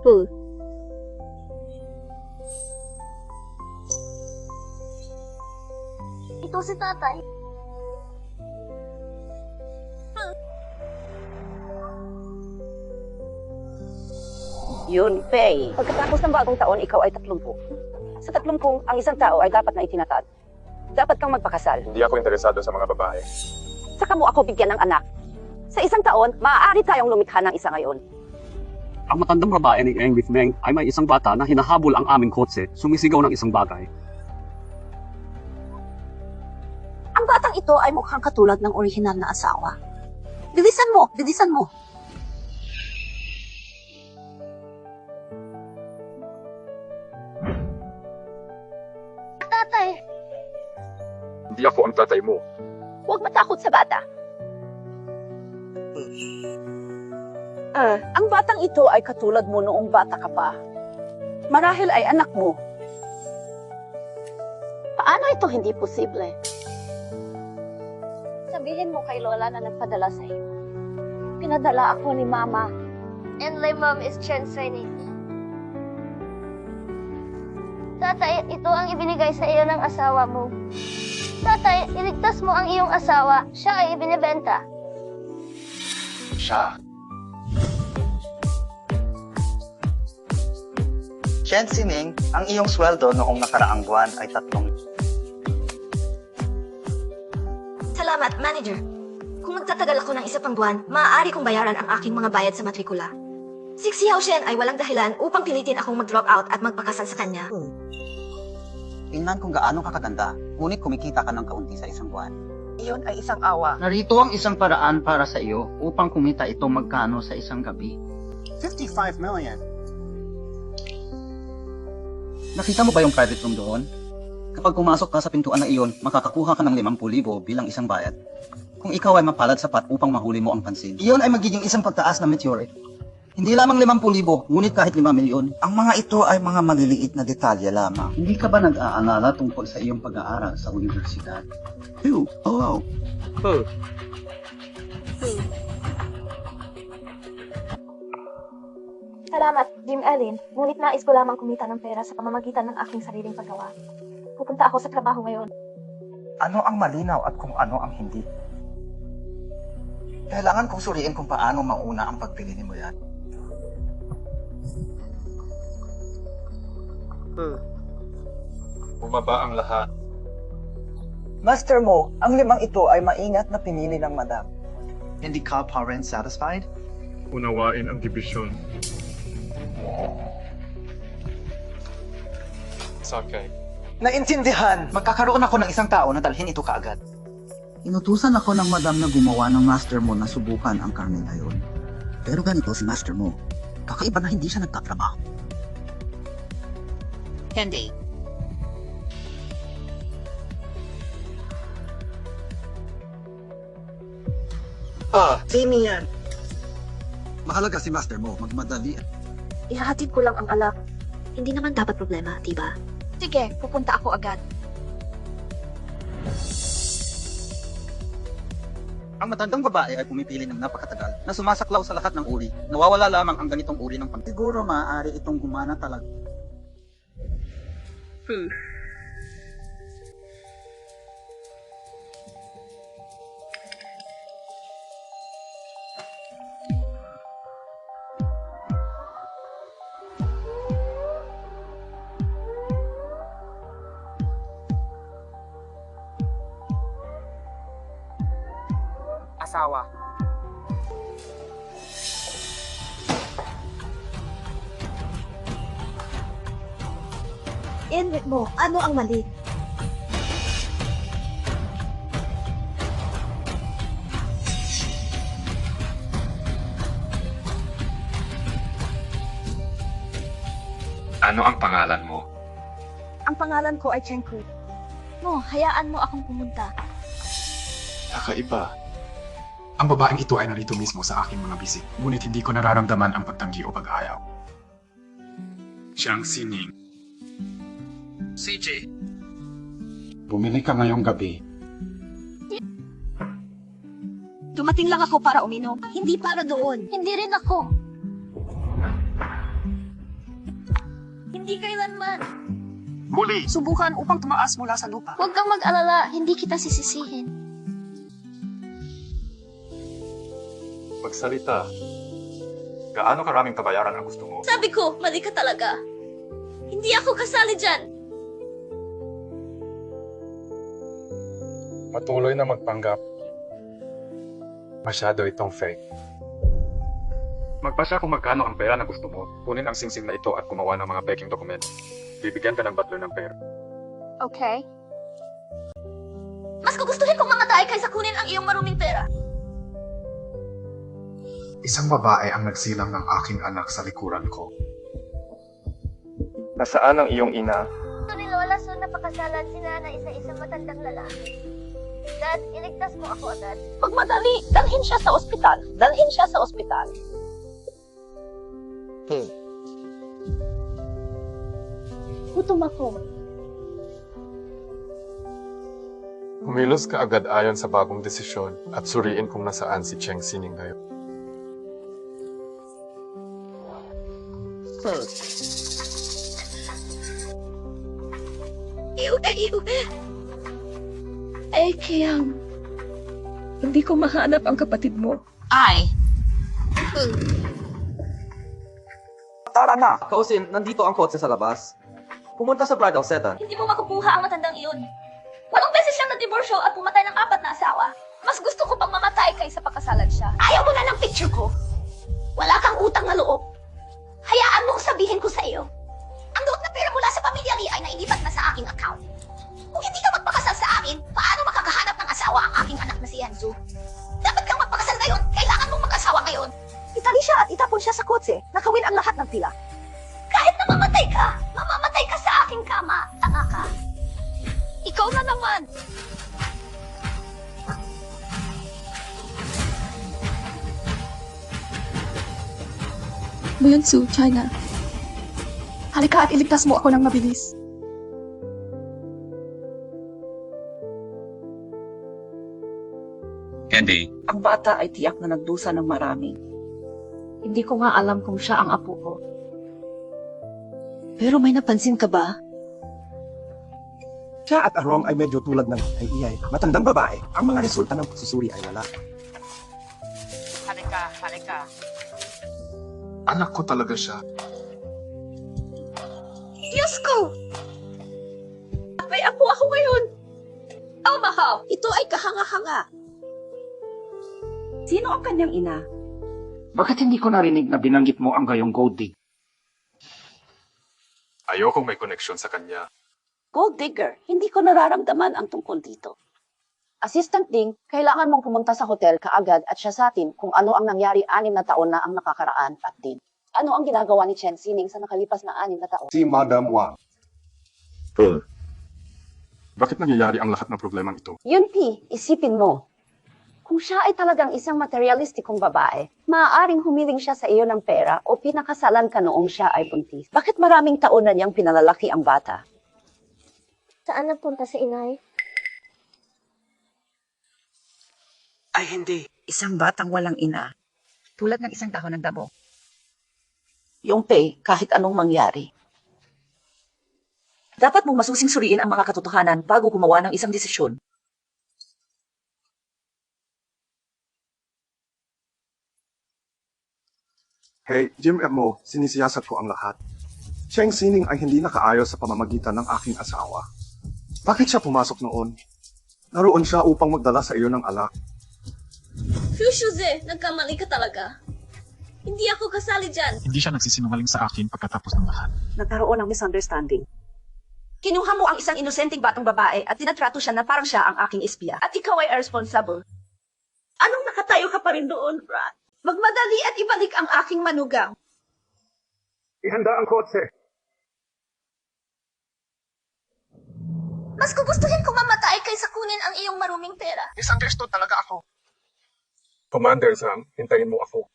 Puh. Ito si tatay. Yun, Faye. Pagkatapos ng bagong taon, ikaw ay 30. Sa 30, ang isang tao ay dapat na itinatag. Dapat kang magpakasal. Hindi ako interesado sa mga babae. Saka mo ako bigyan ng anak. Sa isang taon, maaari tayong lumikha ng isa ngayon. Ang matandang babae ni Eng with Meng ay may isang bata na hinahabol ang aming kotse, sumisigaw ng isang bagay. Ang batang ito ay mukhang katulad ng orihinal na asawa. Bilisan mo! Bilisan mo! Tatay, Hindi ako ang tatay mo. Huwag matakot sa bata. Ang batang ito ay katulad mo noong bata ka pa. Marahil ay anak mo. Paano ito hindi posible? Sabihin mo kay Lola na nagpadala sa iyo. Pinadala ako ni Mama. and my mom is Chen Seni. Tatay, ito ang ibinigay sa iyo ng asawa mo. Tatay, iligtas mo ang iyong asawa. Siya ay ibinibenta. Siya. Chen Sining, ang iyong sweldo noong nakaraang buwan ay 3. Salamat, manager. Kung magtatagal ako ng isa pang buwan, maaari kong bayaran ang aking mga bayad sa matrikula. Si Xiao Shen ay walang dahilan upang pilitin akong mag-drop out at magpakasal sa kanya. Tingnan kung gaano kakaganda, ngunit kumikita ka ng kaunti sa isang buwan. Iyon ay isang awa. Narito ang isang paraan para sa iyo upang kumita ito magkano sa isang gabi. 55 million. Nakita mo ba yung private room doon? Kapag pumasok ka sa pintuan na iyon, makakakuha ka ng 50,000 bilang isang bayad. Kung ikaw ay mapalad sapat upang mahuli mo ang pansin, iyon ay magiging isang pagtaas na meteorite. Hindi lamang 50,000, ngunit kahit 5 milyon. Ang mga ito ay mga maliliit na detalye lamang. Hindi ka ba nag-aalala tungkol sa iyong pag-aaral sa universidad? Ew, hello. Salamat, Jim Ellen. Ngunit nais ko lamang kumita ng pera sa pamamagitan ng aking sariling paggawa. Pupunta ako sa trabaho ngayon. Ano ang malinaw at kung ano ang hindi? Kailangan kong suriin kung paano mauna ang pagpili ni mo yan. Bumaba ang lahat. Master Mo, ang 5 ito ay maingat na pinili ng madam. Hindi ka pa rin satisfied? Unawain ang dibisyon. Sakay. Naintindihan! Magkakaroon ako ng isang tao na dalhin ito kaagad. Inutusan ako ng madam na gumawa ng master mo na subukan ang karne ngayon. Pero ganito si master mo. Kakaiba na hindi siya nagtatrabaho. Hindi. Sino yan? Mahalaga si master mo. Magmadali. Ihahatid ko lang ang alak. Hindi naman dapat problema, diba? Sige, pupunta ako agad. Ang matandang babae ay pumipili ng napakatagal na sumasaklaw sa lahat ng uri. Nawawala lamang ang ganitong uri ng pang. Siguro maaari itong gumana talaga. Asawa. Inrit mo, ano ang mali? Ano ang pangalan mo? Ang pangalan ko ay Chen Kui. No, hayaan mo akong pumunta. Kakaiba. Ang babaeng ito ay narito mismo sa aking mga bisig, ngunit hindi ko nararamdaman ang pagtanggi o pag-ayaw. Siyang Sining. CJ. Bumili ka ngayong gabi. Dumating lang ako para uminom, hindi para doon. Hindi rin ako. Hindi kailanman. Muli, subukan upang tumaas mula sa lupa. Huwag kang mag-alala, hindi kita sisisihin. Magsalita. Gaano karaming kabayaran ang gusto mo? Sabi ko, mali ka talaga. Hindi ako kasali dyan. Patuloy na magpanggap. Masyado itong fake. Magpasya kung magkano ang pera na gusto mo. Kunin ang singsing na ito at gumawa ng mga peking dokumento. Bibigyan ka ng butler ng pera. Okay. Mas gugustuhin kong mamatay kaysa kunin ang iyong maruming pera. Isang babae ang nagsilang ng aking anak sa likuran ko. Nasaan ang iyong ina? Ito ni Lola Sun napakasalan sila na isa-isang matandang lalaki. Dad, iligtas mo ako agad. Pagmadali, dalhin siya sa ospital. Dalhin siya sa ospital. Gutom ako. Kumilos ka agad ayon sa bagong desisyon at suriin kung nasaan si Cheng Sining ngayon. Kiyang, hindi ko mahanap ang kapatid mo. Tara na! Kausin, nandito ang kotse sa labas. Pumunta sa bridal setan. Hindi mo makukuha ang matandang iyon. Walong beses siyang na-divorsyo at pumatay ng 4 na asawa. Mas gusto ko pang mamatay kaysa pakasalan siya. Ayaw mo na ng picture ko. Wala kang utang na loob. Hayaan mong sabihin ko sa iyo. Ang lahat na pera mula sa pamilya Lee ay nailipat na sa aking account. Kung hindi ka magpakasal sa akin, paano makakahanap ng asawa ang aking anak na si Yanzu? Dapat kang magpakasal ngayon. Kailangan mong mag-asawa ngayon. Itali siya at itapon siya sa kotse. Nakawin ang lahat ng pila. Kahit na mamamatay ka sa aking kama, tanga ka. Ikaw na naman! Su, China. Halika at iligtas mo ako ng mabilis. Candy, Ang bata ay tiyak na nagdusa ng marami. Hindi ko nga alam kung siya ang apo ko. Pero may napansin ka ba? Siya at Arong ay medyo tulad ng ay iyay. Matandang babae, ang mga resulta ng pagsusuri ay wala. Halika. Anak ko talaga siya. Diyos ko! May apo ako ngayon! Oh, mahal! Ito ay kahanga-hanga. Sino ang kanyang ina? Bakit hindi ko narinig na binanggit mo ang gayong Goldie? Ayokong may koneksyon sa kanya. Gold digger. Hindi ko nararamdaman ang tungkol dito. Assistant Ding, kailangan mong pumunta sa hotel kaagad at siya sa atin kung ano ang nangyari 6 na taon na ang nakakaraan at din. Ano ang ginagawa ni Chen Sining sa nakalipas na 6 na taon? Si Madam Wang. Bakit nangyayari ang lahat ng problemang ito? Yun, P, isipin mo. Kung siya ay talagang isang materialistikong babae, maaaring humiling siya sa iyo ng pera o pinakasalan ka noong siya ay buntis. Bakit maraming taon na niyang pinalalaki ang bata? Saan napunta si inay? Ay hindi, isang batang walang ina. Tulad ng isang dahon ng damo. Yung Pei, kahit anong mangyari. Dapat mong masusing suriin ang mga katotohanan bago gumawa ng isang desisyon. Hey, Jim at Mo, sinisiyasat ko ang lahat. Cheng Sining ay hindi nakaayos sa pamamagitan ng aking asawa. Bakit siya pumasok noon? Naroon siya upang magdala sa iyo ng alak. Fushuze, nagkamali ka talaga. Hindi ako kasali dyan. Hindi siya nagsisinungaling sa akin pagkatapos ng lahat. Nagkaroon ng misunderstanding. Kinuha mo ang isang inosenteng batang babae at tinatrato siya na parang siya ang aking espiya. At ikaw ay irresponsible. Anong nakatayo ka pa rin doon, Brad? Magmadali at ibalik ang aking manugang. Ihanda ang kotse. Mas gugustuhin kong mamatay kaysa kunin ang iyong maruming pera. Misunderstood talaga ako. Commander Sam, hintayin mo ako.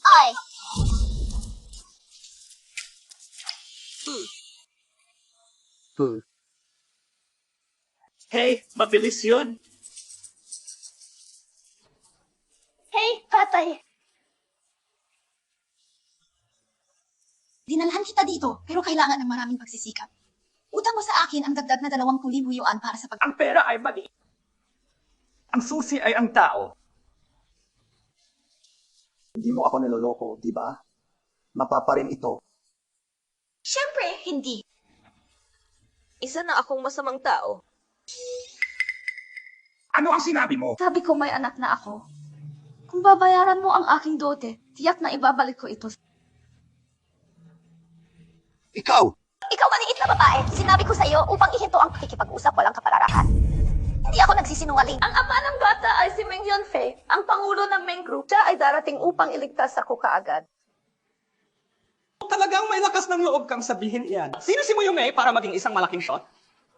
Ay! Hey, mabilis yun. Hey, Tatay. Dinalhan kita dito, pero kailangan ng maraming pagsisikap. Utang mo sa akin ang dagdag na 20,000 yuan para sa Ang pera ay mali. Ang susi ay ang tao. Hindi mo ako niloloko, di ba? Mapaparin ito. Siyempre, hindi. Isa na akong masamang tao. Ano ang sinabi mo? Sabi ko may anak na ako. Kung babayaran mo ang aking dote, tiyak na ibabalik ko ito. Ikaw! Ikaw maliit na babae, sinabi ko sa iyo upang ihinto ang pakikipag-usap walang kapararahan. Hindi ako nagsisinungaling. Ang ama ng bata ay si Meng Yunfei, ang pangulo ng Meng Group. Siya ay darating upang iligtas ako kaagad. Talagang may lakas ng loob kang sabihin iyan. Sino si Mo Yumei para maging isang malaking shot?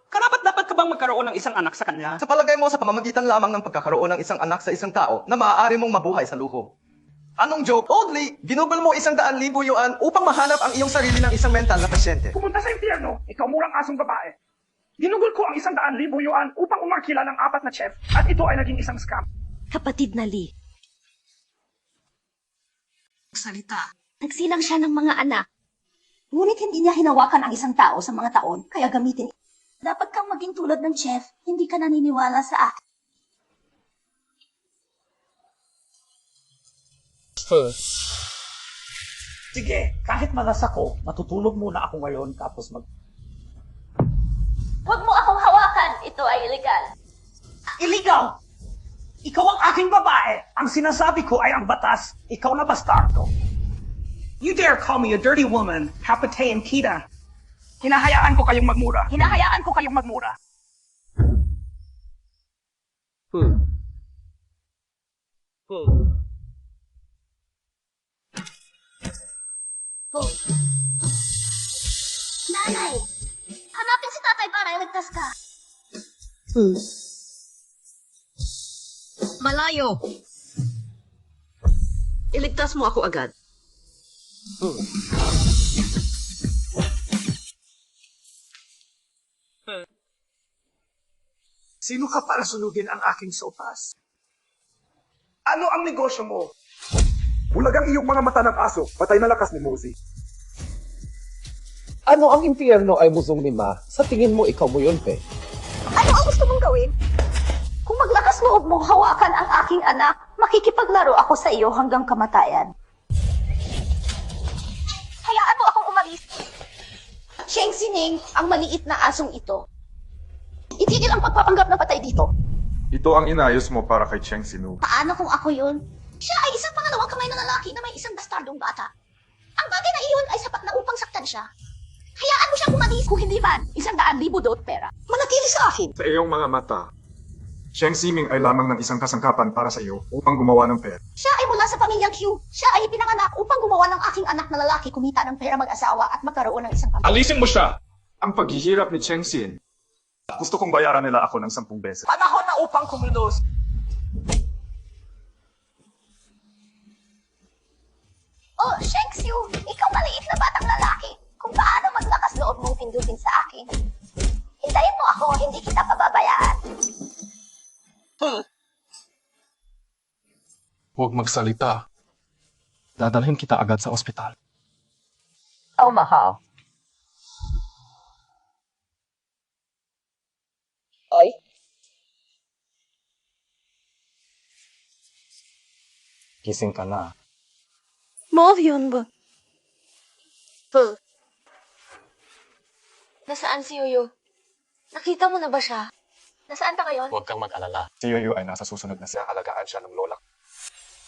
Karapat-dapat ka bang magkaroon ng isang anak sa kanya? Sa palagay mo sa pamamagitan lamang ng pagkakaroon ng isang anak sa isang tao na maaari mong mabuhay sa luho. Anong joke? Oddly, ginubal mo 100,000 yuan upang mahanap ang iyong sarili ng isang mental na pasyente. Pumunta sa impyerno, ikaw murang asong babae. Ginugol ko ang 100,000 yuan upang umarkila ng 4 na chef at ito ay naging isang scam. Kapatid na Lee. Salita. Nagsilang siya ng mga anak. Ngunit hindi niya hinawakan ang isang tao sa mga taon, kaya gamitin. Dapat kang maging tulad ng chef, hindi ka naniniwala sa akin. Sige, kahit malas ako, matutulog muna ako ngayon tapos Huwag mo akong hawakan. Ito ay illegal. Illegal! Ikaw ang aking babae. Ang sinasabi ko ay ang batas. Ikaw na bastardo. You dare call me a dirty woman, Kapate and Kita. Hinahayaan ko kayong magmura. Hinahayaan ko kayong magmura. Nanay! Hanapin si tatay para iligtas ka. Malayo. Iligtas mo ako agad. Sino ka para sunugin ang aking sopas? Ano ang negosyo mo? Bulagang iyong mga mata ng aso, patay na lakas ni Mozi. Ano ang impyerno ay musong ni Ma? Sa tingin mo, ikaw mo yun, Pe. Ano ang gusto mong gawin? Kung maglakas loob mong hawakan ang aking anak, makikipaglaro ako sa iyo hanggang kamatayan. Hayaan mo akong umalis. Sheng Sining, ang maliit na asong ito. Itigil ang pagpapanggap na patay dito. Ito ang inayos mo para kay Cheng Sinu. Paano kung ako yun? Siya ay isang pangalawang kamay na lalaki na may isang bastardong bata. Ang bagay na iyon ay sapat na upang saktan siya. Hayaan mo siyang umalis. Kung hindi man, 100,000 dot pera. Manatili sa akin. Sa iyong mga mata, Cheng Siming ay lamang ng isang kasangkapan para sa iyo upang gumawa ng pera. Siya ay mula sa pamilyang Q. Siya ay pinanganak upang gumawa ng aking anak na lalaki kumita ng pera mag-asawa at magkaroon ng isang pamilya. Alisin mo siya! Ang paghihirap ni Cheng Sin. Gusto kong bayaran nila ako ng 10 beses. Panahon na upang kumilos. Oh, Sheng Xiu, ikaw maliit na batang lalaki. Kung paano maglakas loob mong pindutin sa akin. Hintayin mo ako, hindi kita pababayaan. Huwag magsalita. Dadalhin kita agad sa ospital. Oh, mahal. Ay, Gising ka na. Yun ba? Nasaan si Yoyo? Nakita mo na ba siya? Nasaan ka ngayon? Huwag kang mag-alala. Si Yoyo ay nasa susunod na siya. Alagaan siya ng lola.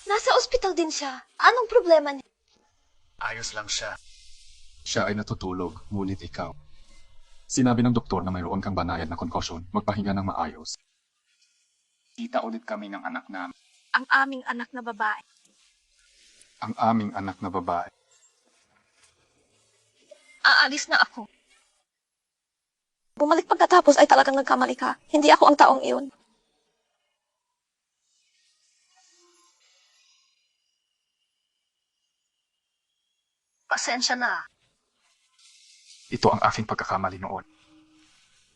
Nasa ospital din siya. Anong problema niya? Ayos lang siya. Siya ay natutulog, ngunit ikaw. Sinabi ng doktor na mayroon kang banayad na concussion. Magpahinga ng maayos. Kita ulit kami ng anak namin. Ang aming anak na babae. Ang aming anak na babae. Aalis na ako. Bumalik pagkatapos ay talagang nagkamali ka. Hindi ako ang taong iyon. Pasensya na. Ito ang aking pagkakamali noon.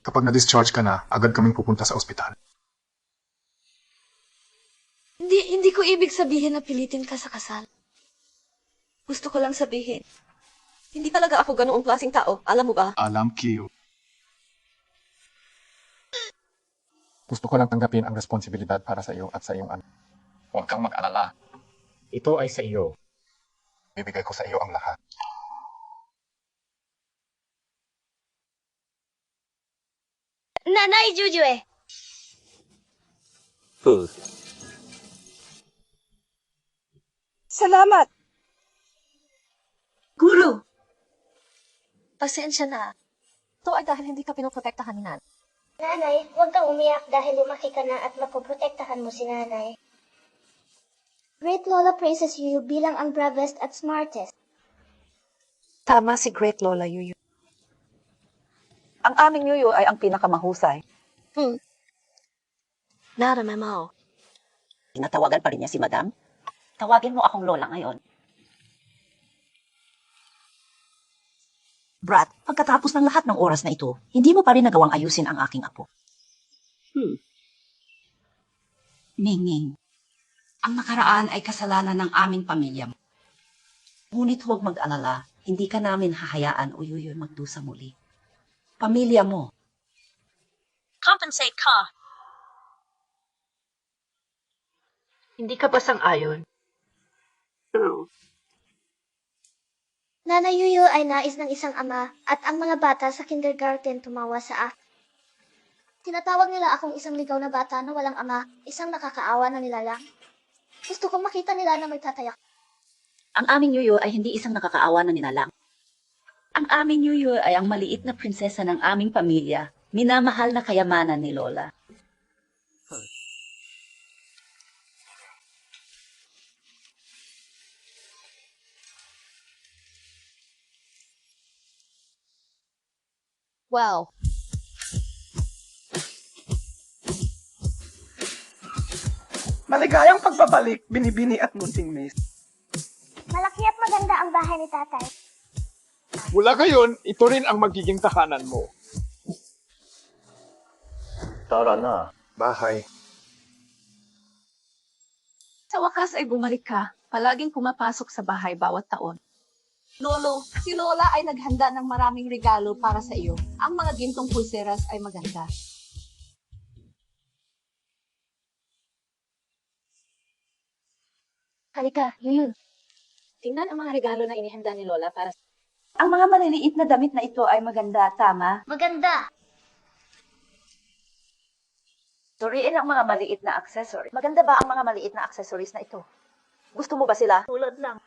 Kapag na-discharge ka na, agad kaming pupunta sa ospital. Hindi Hindi ko ibig sabihin na pilitin ka sa kasal. Gusto ko lang sabihin, hindi talaga ako ganoong klaseng tao. Alam mo ba? Alam, Kiyo. Gusto ko lang tanggapin ang responsibilidad para sa iyo at sa iyong anak. Huwag kang mag-alala. Ito ay sa iyo. Bibigay ko sa iyo ang lahat. Nanay Jujue! Salamat! Guru! Pasensya na. Ito ay dahil hindi ka pinoprotektahan ni Nan. Nanay, huwag kang umiyak dahil lumaki ka na at mapoprotektahan mo si nanay. Great Lola praises you bilang ang bravest at smartest. Tama si Great Lola Yuyu. Ang aming Yuyu ay ang pinakamahusay. Nara, Memo. Tinatawagan pa rin niya si Madam? Tawagin mo akong Lola ngayon. Brad, pagkatapos ng lahat ng oras na ito, hindi mo pa rin nagawang ayusin ang aking apo. Minging, ang nakaraan ay kasalanan ng aming pamilya mo. Ngunit huwag mag-alala, hindi ka namin hahayaan o Yuyoy magdusa muli. Pamilya mo. Compensate ka. Hindi ka ba sang-ayon? Nanay Yuyu ay nais ng isang ama at ang mga bata sa kindergarten tumawa sa akin. Tinatawag nila akong isang ligaw na bata na walang ama, isang nakakaawa na nilalang. Gusto kong makita nila na magtatayak. Ang aming Yuyo ay hindi isang nakakaawa na nilalang. Ang aming Yuyo ay ang maliit na prinsesa ng aming pamilya, minamahal na kayamanan ni Lola. Wow. Maligayang pagbabalik, Binibini at Munting Miss. Malaki at maganda ang bahay ni tatay. Mula ngayon, ito rin ang magiging tahanan mo. Tara na. Bahay. Sa wakas ay bumalik ka. Palaging pumapasok sa bahay bawat taon. Lolo, si Lola ay naghanda ng maraming regalo para sa iyo. Ang mga gintong pulseras ay maganda. Halika, Yuyu. Tingnan ang mga regalo na inihanda ni Lola para sa... Ang mga maliliit na damit na ito ay maganda, tama? Maganda! Suriin ang mga maliit na accessories. Maganda ba ang mga maliit na accessories na ito? Gusto mo ba sila? Tulad lang.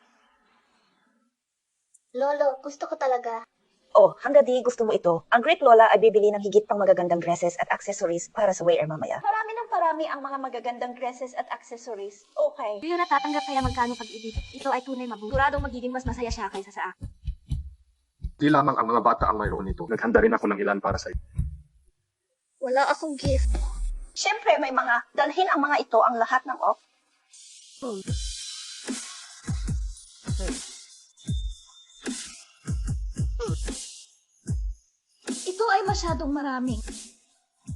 Lolo, gusto ko talaga. Oh, hanggang di gusto mo ito. Ang Great Lola ay bibili ng higit pang magagandang dresses at accessories para sa wearer mamaya. Parami ng parami ang mga magagandang dresses at accessories. Okay. Hindi natatanggap kaya magkano pag-ibig. Ito ay tunay mabuti. Siguradong magiging mas masaya siya kaysa sa akin. Di lamang ang mga bata ang mayroon nito. Naghanda rin ako ng ilan para sa iyo. Wala akong gift. Siyempre, may mga dalhin ang mga ito ang lahat ng off. Ito ay masyadong maraming.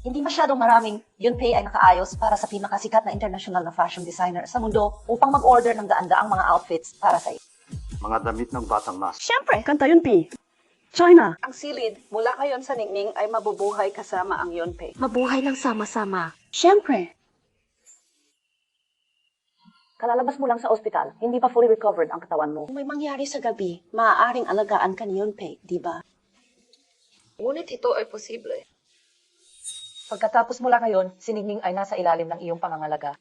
Hindi masyadong maraming, Yunpei ay nakaayos para sa pinakasikat na international na fashion designer sa mundo upang mag-order ng daan-daang mga outfits para sa iyo. Mga damit ng batang mas. Siyempre, kanta Yunpei. China. Ang silid mula ngayon sa ningning ay mabubuhay kasama ang Yunpei. Mabuhay ng sama-sama. Siyempre. Kalalabas mo lang sa ospital, hindi pa fully recovered ang katawan mo. Kung may mangyari sa gabi, maaaring alagaan ka ni Yunpei, di ba? Ngunit ito ay posible. Pagkatapos mula ngayon, si Ningning ay nasa ilalim ng iyong pangangalaga.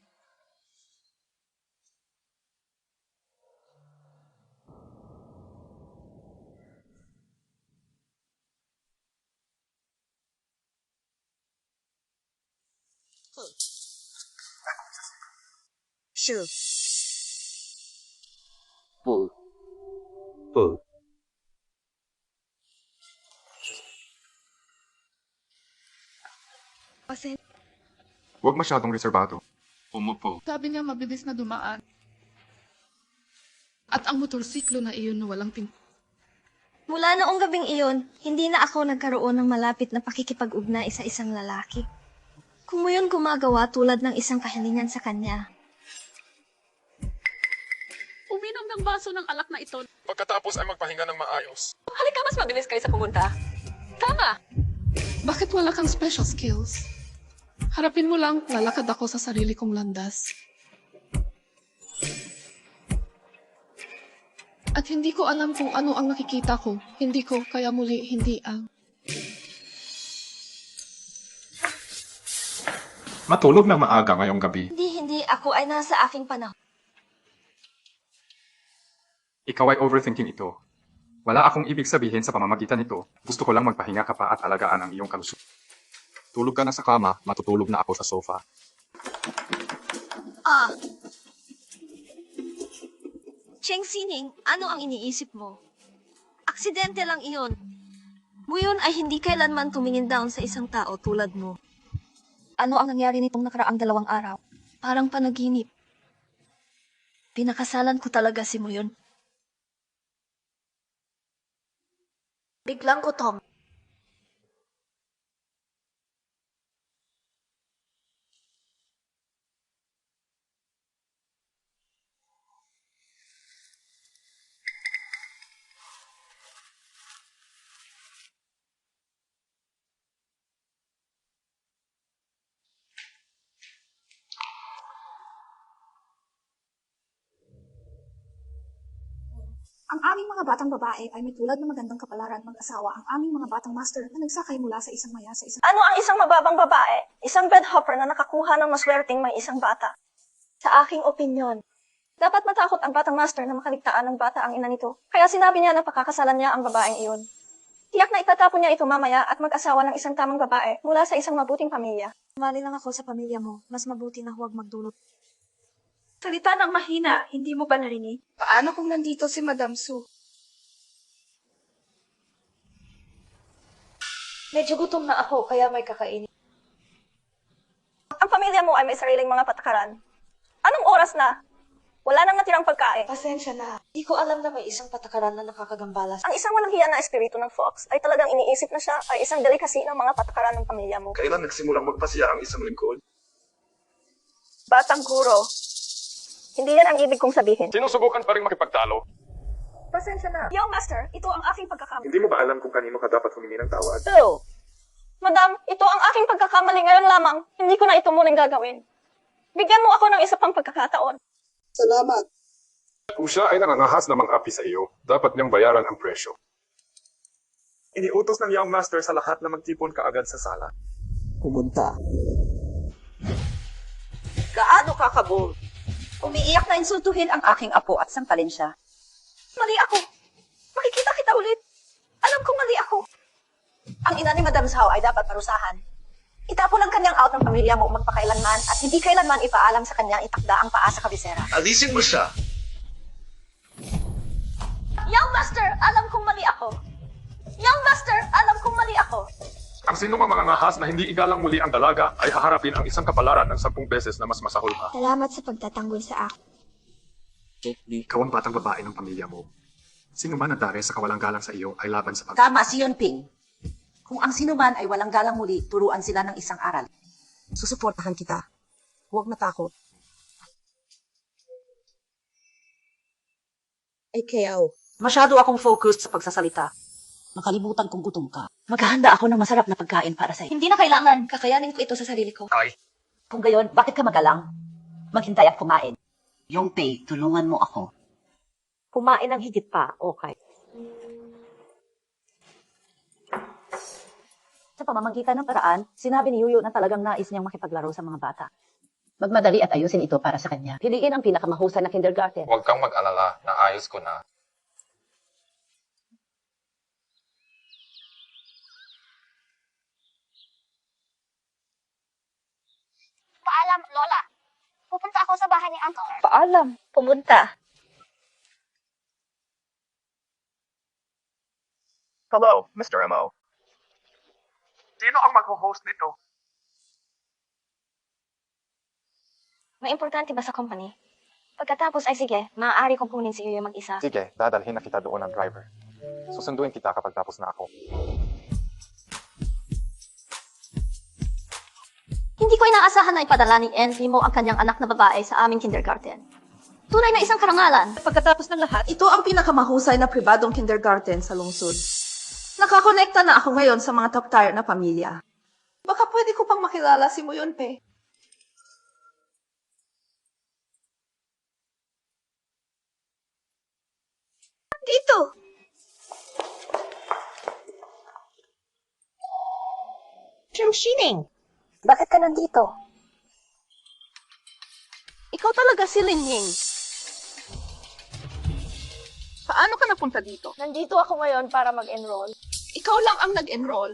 Sure. Full. Huwag masyadong reserbado. Umupo. Sabi niya mabilis na dumaan. At ang motorsiklo na iyon na walang pin... Mula noong gabing iyon, hindi na ako nagkaroon ng malapit na pakikipag-ugnay sa isang lalaki. Kung mo yun gumagawa tulad ng isang kahilingan sa kanya. ng baso ng alak na ito. Pagkatapos ay magpahinga ng maayos. Halika, mas mabilis kaysa pumunta. Tama. Bakit wala kang special skills? Harapin mo lang, lalakad ako sa sarili kong landas. At hindi ko alam kung ano ang nakikita ko. Hindi ko, kaya muli, hindi ang... Matulog ng maaga ngayong gabi. Hindi. Ako ay nasa aking panahon. Ikaw ay overthinking ito. Wala akong ibig sabihin sa pamamagitan nito. Gusto ko lang magpahinga ka pa at alagaan ang iyong kalusugan. Tulog ka na sa kama, matutulog na ako sa sofa. Cheng Sining, ano ang iniisip mo? Aksidente lang iyon. Muyon ay hindi kailanman tumingin down sa isang tao tulad mo. Ano ang nangyari nitong nakaraang 2 araw? Parang panaginip. Pinakasalan ko talaga si Muyon. Biglang gutom. Ang aming mga batang babae ay may tulad ng magandang kapalaran mag-asawa ang aming mga batang master na nagsakay mula sa isang maya sa isang... Ano ang isang mababang babae? Isang bedhopper na nakakuha ng maswerteng may isang bata. Sa aking opinyon, dapat matakot ang batang master na makaligtaan ng bata ang ina nito. Kaya sinabi niya na pakakasalan niya ang babaeng iyon. Tiyak na itatapon niya ito mamaya at mag-asawa ng isang tamang babae mula sa isang mabuting pamilya. Mali lang ako sa pamilya mo. Mas mabuti na huwag magdulot. Salita ng mahina, hindi mo ba narinig? Paano kung nandito si Madam Su? Medyo gutom na ako, kaya may kakainin. Ang pamilya mo ay may sariling mga patakaran. Anong oras na? Wala nang natirang pagkain. Pasensya na. Di ko alam na may isang patakaran na nakakagambalas. Ang isang walang hiya na espiritu ng Fox ay talagang iniisip na siya ay isang delikasi ng mga patakaran ng pamilya mo. Kailan nagsimulang magpasiya ang isang lingkod? Batang guro, hindi yan ang ibig kong sabihin. Sinusubukan pa rin makipagtalo. Pasensya na. Yo, Master, ito ang aking pagkakamali. Hindi mo ba alam kung kanino ka dapat humingi ng tawad? So, Madam, ito ang aking pagkakamali ngayon lamang. Hindi ko na ito muling gagawin. Bigyan mo ako ng isa pang pagkakataon. Salamat. Kung siya ay nangangahas na mang-api sa iyo, dapat niyang bayaran ang presyo. Iniutos ng Young Master sa lahat na magtipon kaagad sa sala. Pumunta. Gaano ka kabul? Umiiyak na insultuhin ang aking apo at sampalin siya. Mali ako. Makikita kita ulit. Alam kong mali ako. Ang ina ni Madam Zhao ay dapat parusahan. Itapon ang kanyang out ng pamilya mo magpakailanman at hindi kailanman ipaalam sa kanyang itakda ang paa sa kabisera. Alisin mo siya. Young Master, alam kong mali ako. Young Master, alam kong mali ako. Ang sinumang mga ngahas na hindi igalang muli ang dalaga ay haharapin ang isang kapalaran ng 10 beses na mas masahol pa. Salamat sa pagtatanggol sa akin. Ikaw ang batang babae ng pamilya mo. Sino man na dare sa kawalang galang sa iyo ay laban sa Tama si Yunping. Kung ang sinuman ay walang galang muli, turuan sila ng isang aral. Susuportahan kita. Huwag matakot. Ikaw. Masyado akong focused sa pagsasalita. Nakalimutan kong gutom ka. Maghahanda ako ng masarap na pagkain para sa'yo. Hindi na kailangan. Kakayanin ko ito sa sarili ko. Ay, Kung gayon, bakit ka magalang? Maghintay at kumain. Yongpei, tulungan mo ako. Kumain ng higit pa, okay. Sa pamamagitan ng paraan, sinabi ni Yuyo na talagang nais niyang makipaglaro sa mga bata. Magmadali at ayusin ito para sa kanya. Piliin ang pinakamahusay na kindergarten. huwag kang mag-alala, naayos ko na. Paalam, Lola. Pupunta ako sa bahay ni Uncle. Paalam. Pumunta. Hello, Mr. M.O. Sino ang mag-host nito? May importante ba sa company? Pagkatapos ay sige, maaari kong kunin si Yuyo mag-isa. Sige, dadalhin na kita doon ng driver. Susunduin kita kapag tapos na ako. Hindi ko inaasahan na ipadala ni Envy mo ang kanyang anak na babae sa aming kindergarten. Tunay na isang karangalan. Pagkatapos ng lahat, ito ang pinakamahusay na pribadong kindergarten sa lungsod. Nakakonekta na ako ngayon sa mga top-tier na pamilya. Baka pwede ko pang makilala si Muyonpe. Dito! Shining, bakit ka nandito? Ikaw talaga si Linying. Paano ka napunta dito? Nandito ako ngayon para mag-enroll. Ikaw lang ang nag-enroll.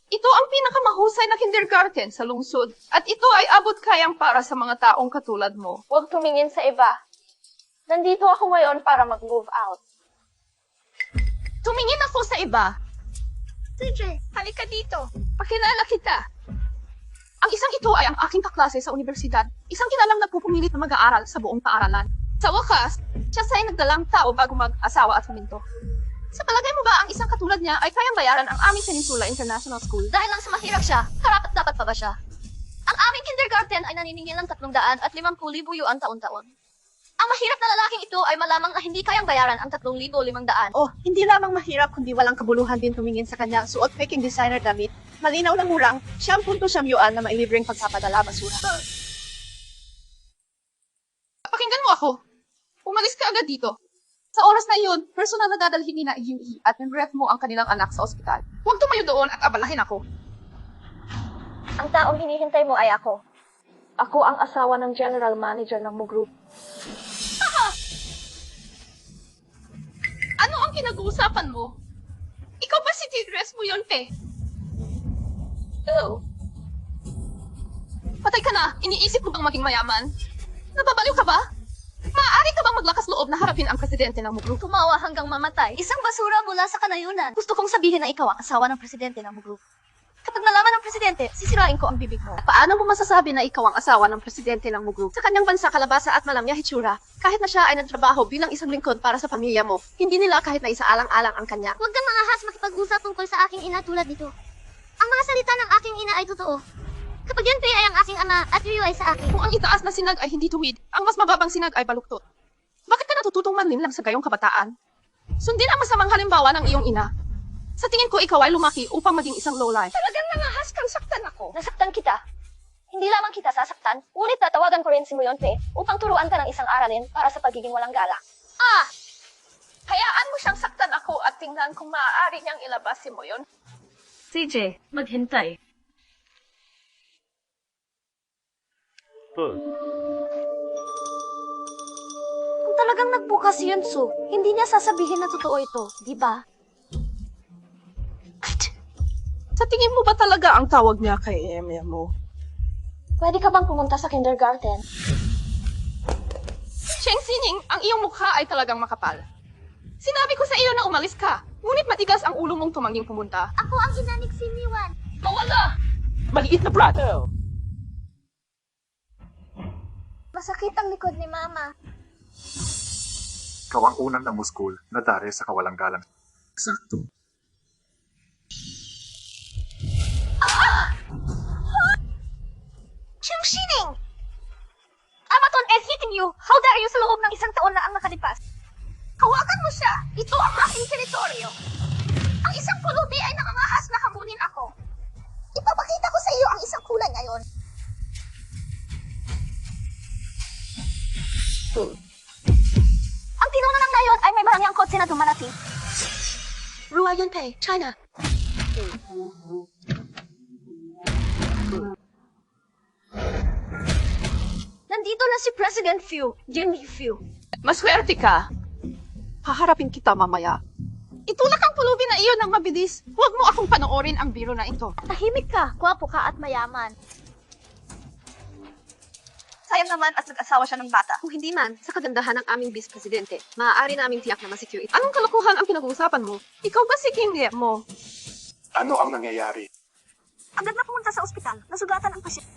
Ito ang pinakamahusay na kindergarten sa lungsod at ito ay abot kayang para sa mga taong katulad mo. Huwag tumingin sa iba. Nandito ako ngayon para mag-move out. Tumingin ako sa iba. CJ, halika dito. Pakilala kita. Ang isang ito ay ang aking kaklase sa universidad. Isang kilalang nagpupumilit na mag-aaral sa buong paaralan. Sa wakas, siya sa'y nagdalang tao bago mag-asawa at huminto. Sa palagay mo ba ang isang katulad niya ay kayang bayaran ang aming Peninsula International School? Dahil lang sa mahirap siya, karapat dapat pa ba siya? Ang aming kindergarten ay naniningil ng 300 at 50,000 yuan taon-taon. Ang mahirap na lalaking ito ay malamang na hindi kayang bayaran ang 3,500. Oh, hindi lamang mahirap kundi walang kabuluhan din tumingin sa kanya suot peking designer damit. Malinaw na murang 9.9 yuan na mailibreng pagpapadala basura. Pakinggan mo ako. Umalis ka agad dito. Sa oras na iyon, personal na dadalhin ni na Yui at ref mo ang kanilang anak sa ospital. Huwag tumayo doon at abalahin ako. Ang taong hinihintay mo ay ako. Ako ang asawa ng general manager ng Mo Group. Ano ang pinag-uusapan mo? Ikaw ba si Tigres mo yun, Pe? Oh. Patay ka na. Iniisip mo bang maging mayaman? Nababaliw ka ba? Maaari ka bang maglakas loob na harapin ang presidente ng Mo Group? Tumawa hanggang mamatay. Isang basura mula sa kanayunan. Gusto kong sabihin na ikaw ang asawa ng presidente ng Mo Group. Kapag nalaman ng presidente, sisirain ko ang bibig mo. Paano mo masasabi na ikaw ang asawa ng presidente ng Mo Group? Sa kanyang bansa, kalabasa at malamya hitsura, kahit na siya ay nagtrabaho bilang isang lingkod para sa pamilya mo, hindi nila kahit na isaalang-alang ang kanya. Huwag kang mangahas makipag-usap tungkol sa aking ina tulad nito. Ang mga salita ng aking ina ay totoo. Kapag yan ay ang aking ama at Ryu ay sa akin. Kung ang itaas na sinag ay hindi tuwid, ang mas mababang sinag ay baluktot. Bakit ka natututong manlinlang sa gayong kabataan? Sundin ang masamang halimbawa ng iyong ina. Sa tingin ko, ikaw ay lumaki upang maging isang lowlife. Talagang nangahas kang saktan ako. Nasaktan kita. Hindi lamang kita sasaktan, ngunit tatawagan ko rin si Muyonpe upang turuan ka ng isang aralin para sa pagiging walang galak. Hayaan mo siyang saktan ako at tingnan kung maaari niyang ilabas si Moyon. CJ, maghintay. Kung talagang nagbukas si Yunsu, hindi niya sasabihin na totoo ito, di ba? Sa tingin mo ba talaga ang tawag niya kay Emya mo? Pwede ka bang pumunta sa kindergarten? Cheng Sining, ang iyong mukha ay talagang makapal. Sinabi ko sa iyo na umalis ka, ngunit matigas ang ulo mong tumangging pumunta. Ako ang ginanik si Miwan. Mawala! Maliit na brat. Masakit ang likod ni Mama. Ikaw ang unang namuskul na dare sa kawalang galang. Eksakto. Cheng Shining! Amaton is hitting you! How dare you sa loob ng isang taon na ang nakalipas? Hawakan mo siya! Ito ang aking teritoryo! Ang isang pulubi ay nangangahas na hamunin ako. Ipapakita ko sa iyo ang isang kulay ngayon. Ang tinuna ng ngayon ay may marangyang kotse na dumarating. Rua Yunpei, China. Nandito na si President Fu, Jimmy Fu. Maswerte ka. Haharapin kita mamaya. Itulak ang pulubi na iyon ng mabilis. Huwag mo akong panoorin ang biro na ito. Tahimik ka, kwapo ka at mayaman. Sayang naman at nag-asawa siya ng bata. Kung hindi man, sa kagandahan ng aming vice presidente, maaari naming tiyak na masecure ito. Anong kalokohan ang pinag-uusapan mo? Ikaw ba si Kim Ye mo? Ano ang nangyayari? Agad na pumunta sa ospital, nasugatan ang pasyente.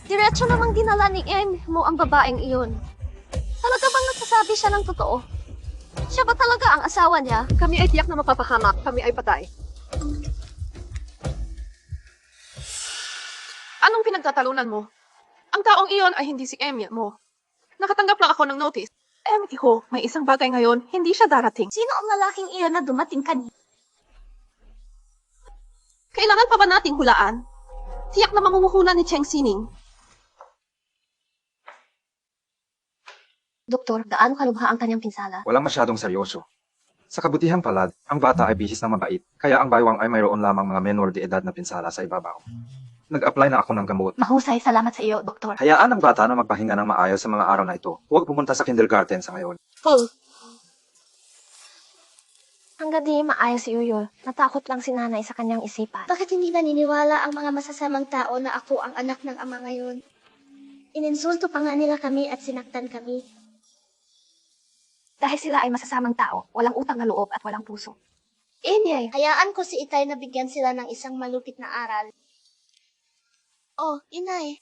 Diretso namang dinala ni Em mo ang babaeng iyon. Talaga bang nagsasabi siya ng totoo? Siya ba talaga ang asawa niya? Kami ay tiyak na mapapahamak. Kami ay patay. Anong pinagtatalunan mo? Ang taong iyon ay hindi si Emil mo. Nakatanggap lang ako ng notice. Emil ko, may isang bagay ngayon, hindi siya darating. Sino ang lalaking iyon na dumating kanina? Kailangan pa ba nating hulaan? Tiyak na mamumuhunan ni Cheng Sining. Doktor, gaano kalubha ang kanyang pinsala? Walang masyadong seryoso. Sa kabutihang palad, ang bata ay bihis na mabait, kaya ang baywang ay mayroon lamang mga menor de edad na pinsala sa ibabaw. Nag-apply na ako ng gamot. Mahusay, salamat sa iyo, Doktor. Hayaan ang bata na magpahinga ng maayos sa mga araw na ito. Huwag pumunta sa kindergarten sa ngayon. Hanggang di maayos si Yoyo, natakot lang si nanay sa kanyang isipan. Bakit hindi naniniwala ang mga masasamang tao na ako ang anak ng ama ngayon? Ininsulto pa nga nila kami at sinaktan kami. Dahil sila ay masasamang tao, walang utang na loob at walang puso. Inay, hayaan ko si Itay na bigyan sila ng isang malupit na aral. Oh, Inay.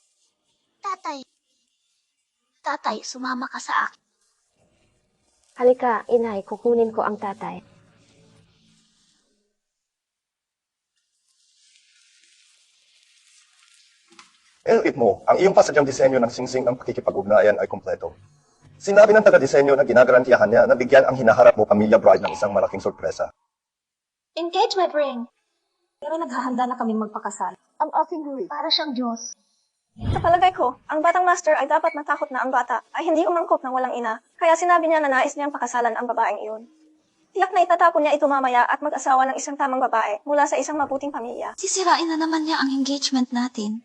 Tatay. Tatay, sumama ka sa akin. Halika, Inay, kukunin ko ang tatay. Elip mo, ang iyong pasadyang disenyo ng singsing ng pakikipag-ugnayan ay kompleto. Sinabi ng taga-disenyo na ginagarantiyahan niya na bigyan ang hinaharap mo pamilya bride ng isang malaking sorpresa. Engagement ring. Pero naghahanda na kaming magpakasal. Ang aking ring, para siyang Diyos. Sa palagay ko, ang batang master ay dapat matakot na ang bata ay hindi umangkop ng walang ina, kaya sinabi niya na nais niyang pakasalan ang babaeng iyon. Tiyak na itatapon niya ito mamaya at mag-asawa ng isang tamang babae mula sa isang mabuting pamilya. Sisirain na naman niya ang engagement natin.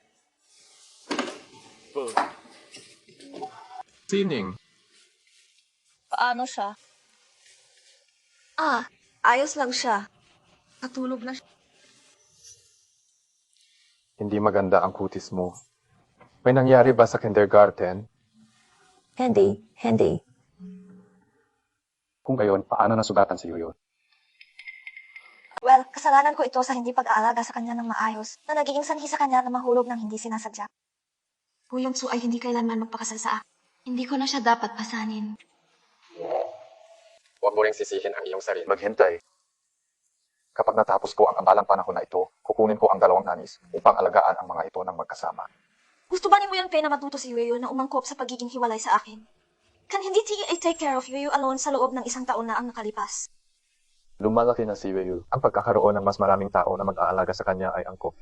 Sining. Paano siya? Ayos lang siya. Natulog na siya. Hindi maganda ang kutis mo. May nangyari ba sa kindergarten? Hindi. Kung gayon, paano nasugatan si Yoyo? Well, kasalanan ko ito sa hindi pag-aalaga sa kanya ng maayos, na nagiging sanhi sa kanya na mahulog ng hindi sinasadya. Huyong Su ay hindi kailanman magpakasal sa akin. Hindi ko na siya dapat pasanin. Huwag mo ring sisihin ang iyong sarili. Maghintay. Kapag natapos ko ang abalang panahon na ito, kukunin ko ang dalawang nanis upang alagaan ang mga ito ng magkasama. Gusto ba ni mo yan, Faye, na matuto si Yuyo na umangkop sa pagiging hiwalay sa akin? Can hindi TA take care of Yuyo alone sa loob ng isang taon na ang nakalipas? Lumalaki na si Yoyo. Ang pagkakaroon ng mas maraming tao na mag-aalaga sa kanya ay angkop.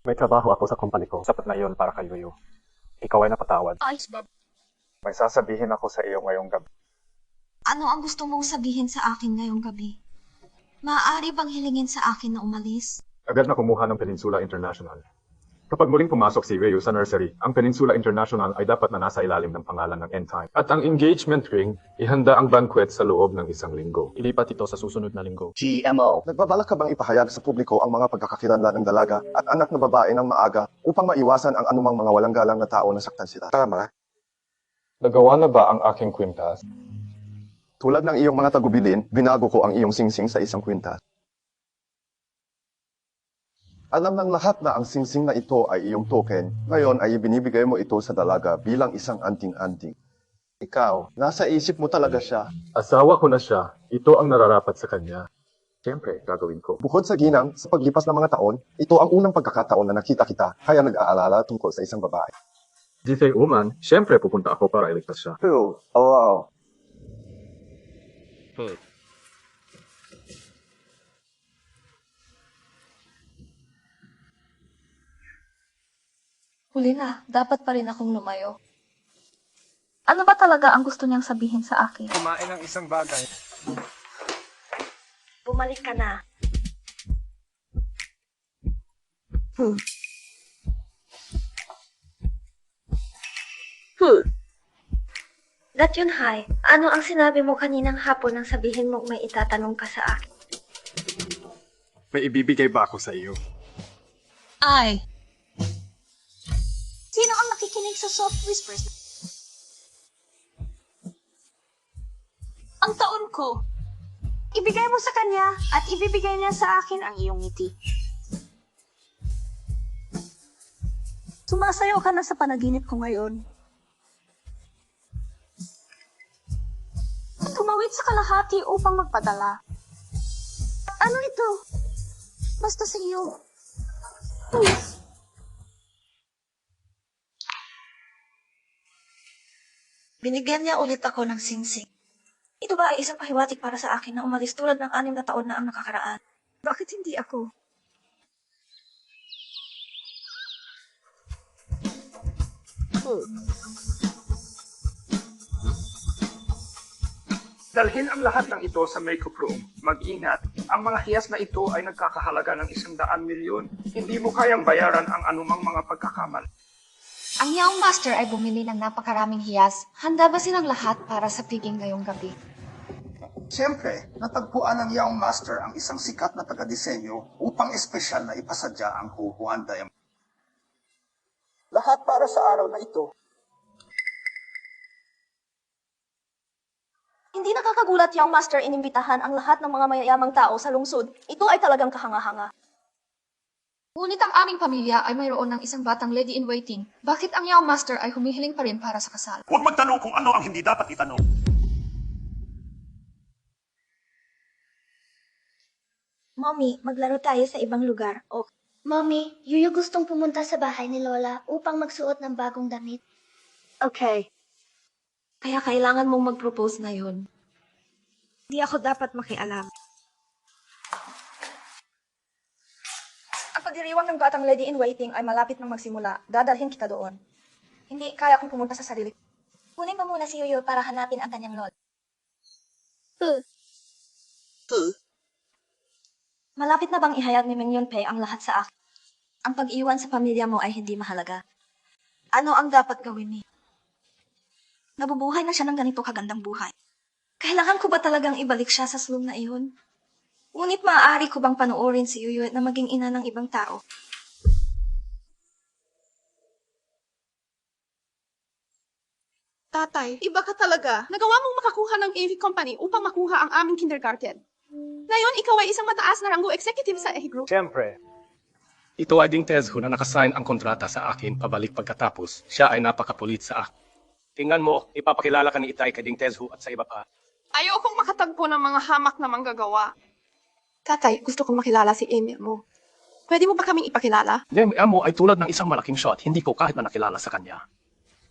May trabaho ako sa company ko. Sapat na iyon para kay Yoyo. Ikaw ay napatawad. Ayos ba? May sasabihin ako sa iyo ngayong gabi. Ano ang gusto mong sabihin sa akin ngayong gabi? Maaari bang hilingin sa akin na umalis? Agad na kumuha ng Peninsula International. Kapag muling pumasok si Yoyo sa nursery, ang Peninsula International ay dapat na nasa ilalim ng pangalan ng End Time. At ang engagement ring, ihanda ang banquet sa loob ng 1 linggo. Ilipat ito sa susunod na linggo. GMO. Nagbabalak ka bang ipahayag sa publiko ang mga pagkakakilanlan ng dalaga at anak na babae ng maaga upang maiwasan ang anumang mga walang galang na tao na saktan sila? Tama. Nagawa na ba ang aking kwintas? Tulad ng iyong mga tagubilin, binago ko ang iyong singsing sa isang kwintas. Alam ng lahat na ang singsing na ito ay iyong token. Ngayon ay ibinibigay mo ito sa dalaga bilang isang anting-anting. Ikaw, nasa isip mo talaga siya. Asawa ko na siya. Ito ang nararapat sa kanya. Siyempre, gagawin ko. Bukod sa ginang, sa paglipas ng mga taon, ito ang unang pagkakataon na nakita kita, kaya nag-aalala tungkol sa isang babae. Di Faye Uman, siyempre pupunta ako para iligtas siya. Who? Oh, wow. Huli na, dapat pa rin akong lumayo. Ano ba talaga ang gusto niyang sabihin sa akin? Kumain ng isang bagay. Bumalik ka na. Dat yun, Hai. Ano ang sinabi mo kaninang hapon nang sabihin mo may itatanong ka sa akin? May ibibigay ba ako sa iyo? Ay. Sino ang nakikinig sa soft whispers? Ang taon ko. Ibigay mo sa kanya at ibibigay niya sa akin ang iyong ngiti. Sumasayaw ka na sa panaginip ko ngayon. Tumawid sa kalahati upang magpadala. Ano ito? Basta sa iyo. Binigyan niya ulit ako ng singsing. Ito ba ay isang pahiwatig para sa akin na umalis tulad ng 6 na taon na ang nakakaraan? Bakit hindi ako? Dalhin ang lahat ng ito sa makeup room. Mag-ingat. Ang mga hiyas na ito ay nagkakahalaga ng 100 milyon. Hindi mo kayang bayaran ang anumang mga pagkakamali. Ang Yaong Master ay bumili ng napakaraming hiyas. Handa ba silang lahat para sa piging ngayong gabi? Siyempre, natagpuan ng Yaong Master ang isang sikat na taga-disenyo upang espesyal na ipasadya ang Huhuan Diamond. Lahat para sa araw na ito. Hindi nakakagulat yung Master inimbitahan ang lahat ng mga mayayamang tao sa lungsod. Ito ay talagang kahanga-hanga. Ngunit ang aming pamilya ay mayroon ng isang batang lady-in-waiting. Bakit ang Yaong Master ay humihiling pa rin para sa kasal? Huwag magtanong kung ano ang hindi dapat itanong. Mommy, maglaro tayo sa ibang lugar. Okay. Mommy, Yuyu gustong pumunta sa bahay ni Lola upang magsuot ng bagong damit. Okay. Kaya kailangan mong mag-propose ngayon. Hindi ako dapat makialam. Ang pagdiriwang ng batang lady-in-waiting ay malapit nang magsimula. Dadalhin kita doon. Hindi kaya kong pumunta sa sarili. Kunin mo muna si Yuyu para hanapin ang kanyang lola. Malapit na bang ihayag ni Ming Yunpei ang lahat sa akin? Ang pag-iwan sa pamilya mo ay hindi mahalaga. Ano ang dapat gawin niya? Nabubuhay na siya ng ganito kagandang buhay. Kailangan ko ba talagang ibalik siya sa slum na iyon? Ngunit maaari ko bang panuorin si Yuyu na maging ina ng ibang tao? Tatay, iba ka talaga. Nagawa mong makakuha ng AV Company upang makuha ang aming kindergarten. Ngayon, ikaw ay isang mataas na ranggo executive sa AV Group. Siyempre. Ito ay Ding Tezhu na nakasign ang kontrata sa akin pabalik pagkatapos. Siya ay napakapulit sa akin. Tingnan mo, ipapakilala ka ni Itay kay Ding Tezhu at sa iba pa. Ayokong makatagpo ng mga hamak na manggagawa. Tatay, gusto kong makilala si Amy mo. Pwede mo ba kaming ipakilala? Jemmy Amo ay tulad ng isang malaking shot, hindi ko kahit na nakilala sa kanya.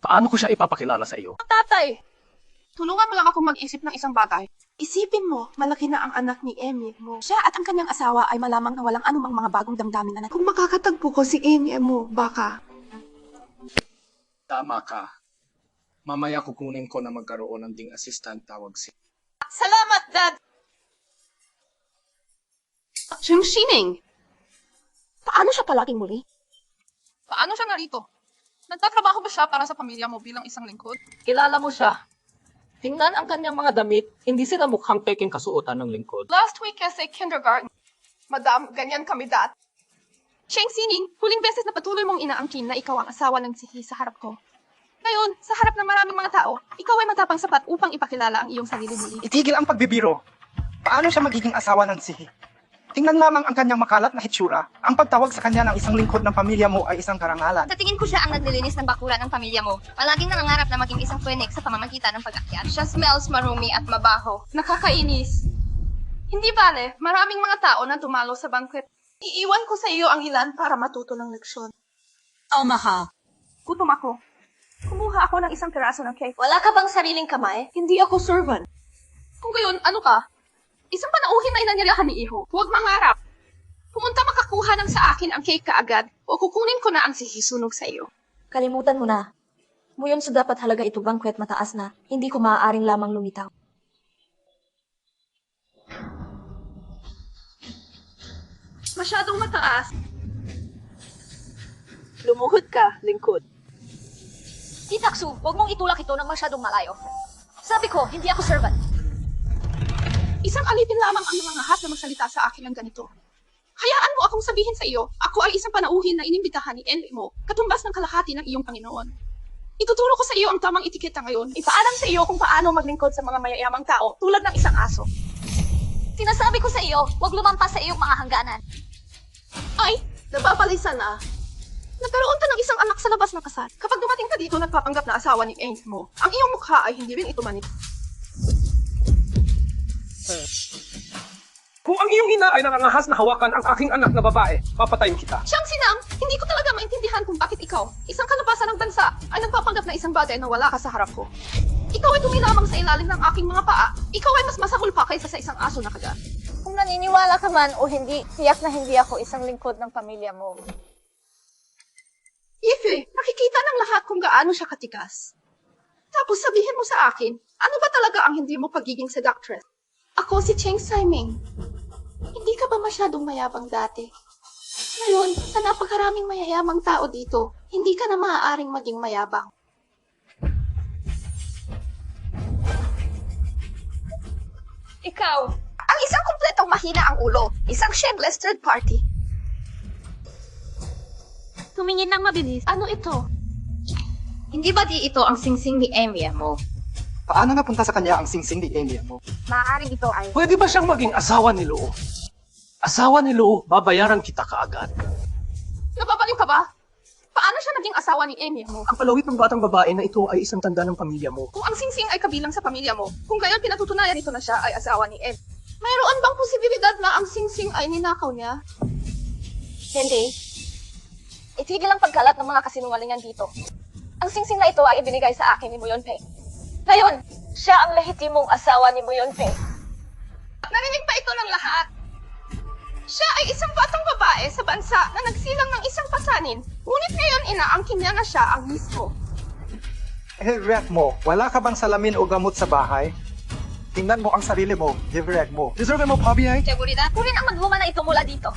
Paano ko siya ipapakilala sa iyo? Tatay, tulungan mo lang akong mag-isip ng isang bagay. Isipin mo, malaki na ang anak ni Amy mo. Siya at ang kanyang asawa ay malamang na walang anumang mga bagong damdamin na kung makakatagpo ko si Amy mo, baka. Tama ka. Mamaya kukunin ko na magkaroon ng ding assistant tawag si... Salamat, Dad! Jung Shining! Paano siya palaging muli? Paano siya narito? Nagtatrabaho ba siya para sa pamilya mo bilang isang lingkod? Kilala mo siya. Tingnan ang kanyang mga damit, hindi sila mukhang peking kasuotan ng lingkod. Last week kasi kindergarten. Madam, ganyan kami dati. Cheng Sining, huling beses na patuloy mong inaangkin na ikaw ang asawa ng sihi sa harap ko. Ngayon, sa harap ng maraming mga tao, ikaw ay matapang sapat upang ipakilala ang iyong sarili muli. Itigil ang pagbibiro. Paano siya magiging asawa ng sihi? Tingnan lamang ang kanyang makalat na hitsura. Ang pagtawag sa kanya ng isang lingkod ng pamilya mo ay isang karangalan. Sa tingin ko siya ang naglilinis ng bakuran ng pamilya mo. Palaging nangangarap na maging isang phoenix sa pamamagitan ng pag-akyat. Siya smells marumi at mabaho. Nakakainis. Hindi bale, maraming mga tao na dumalo sa banquet. Iiwan ko sa iyo ang ilan para matuto ng leksyon. Oh, mahal. Gutom ako. Kumuha ako ng isang piraso ng cake. Wala ka bang sariling kamay? Hindi ako servant. Kung gayon, ano ka? Isang panauhin na inanyayahan ni Iho. Huwag mangarap. Pumunta makakuha ng sa akin ang cake kaagad o kukunin ko na ang sihisunog sa iyo. Kalimutan mo na. Muyon sa dapat halaga ito bangkwet mataas na, hindi ko maaaring lamang lumitaw. Masyadong mataas. Lumuhod ka, lingkod. Titaksu, huwag mong itulak ito ng masyadong malayo. Sabi ko, hindi ako servant. Isang alipin lamang ang namangahas na magsalita sa akin ng ganito. Hayaan mo akong sabihin sa iyo, ako ay isang panauhin na inimbitahan ni Enri mo, katumbas ng kalahati ng iyong Panginoon. Ituturo ko sa iyo ang tamang etiketa ngayon. Ipaalam sa iyo kung paano maglingkod sa mga mayayamang tao tulad ng isang aso. Sinasabi ko sa iyo, huwag lumampas sa iyong mga hangganan. Ay, nabapalisan na. Nagkaroon ka ng isang anak sa labas ng kasal. Kapag dumating ka dito, nagpapanggap na asawa ni Ains mo. Ang iyong mukha ay hindi rin ito manit. Kung ang iyong ina ay nangangahas na hawakan ang aking anak na babae, papatayin kita. Siyang Sinang, hindi ko talaga maintindihan kung bakit ikaw, isang kalabasan ng bansa, ay nagpapanggap na isang bagay na wala ka sa harap ko. Ikaw ay tumilamang sa ilalim ng aking mga paa. Ikaw ay mas masahol pa kaysa sa isang aso na kagat. Kung naniniwala ka man o hindi, tiyak na hindi ako isang lingkod ng pamilya mo. Ife, nakikita ng lahat kung gaano siya katigas. Tapos sabihin mo sa akin, ano ba talaga ang hindi mo pagiging seductress? Ako si Cheng Saiming. Hindi ka ba masyadong mayabang dati? Ngayon, sa napakaraming mayayamang tao dito, hindi ka na maaaring maging mayabang. Ikaw, ang isang kumpletong mahina ang ulo, isang shameless third party. Tumingin ng mabilis. Ano ito? Hindi ba di ito ang singsing ni Amy mo? Paano napunta sa kanya ang singsing ni Amy mo? Maaaring ito ay... Pwede ba siyang maging asawa ni Lou? Asawa ni Lou, babayaran kita kaagad. Nababaliw ka ba? Paano siya naging asawa ni Amy mo? Ang palawit ng batang babae na ito ay isang tanda ng pamilya mo. Kung ang singsing ay kabilang sa pamilya mo, kung gayon pinatutunayan ito na siya ay asawa ni Amy. Mayroon bang posibilidad na ang singsing ay ninakaw niya? Hindi. Itigil ang pagkalat ng mga kasinungalingan dito. Ang singsing na ito ay ibinigay sa akin ni Muyon Pei. Ngayon, siya ang lehitimong asawa ni Muyon Pei. Narinig pa ito ng lahat. Siya ay isang batang babae sa bansa na nagsilang ng isang pasanin, ngunit ngayon inaangkin niya na siya ang mismo. Hirek mo, wala ka bang salamin o gamot sa bahay? Tingnan mo ang sarili mo, hirek mo. Deserve mo, Bobby, ay? Seguridad, kunin ang magwoman na ito mula dito.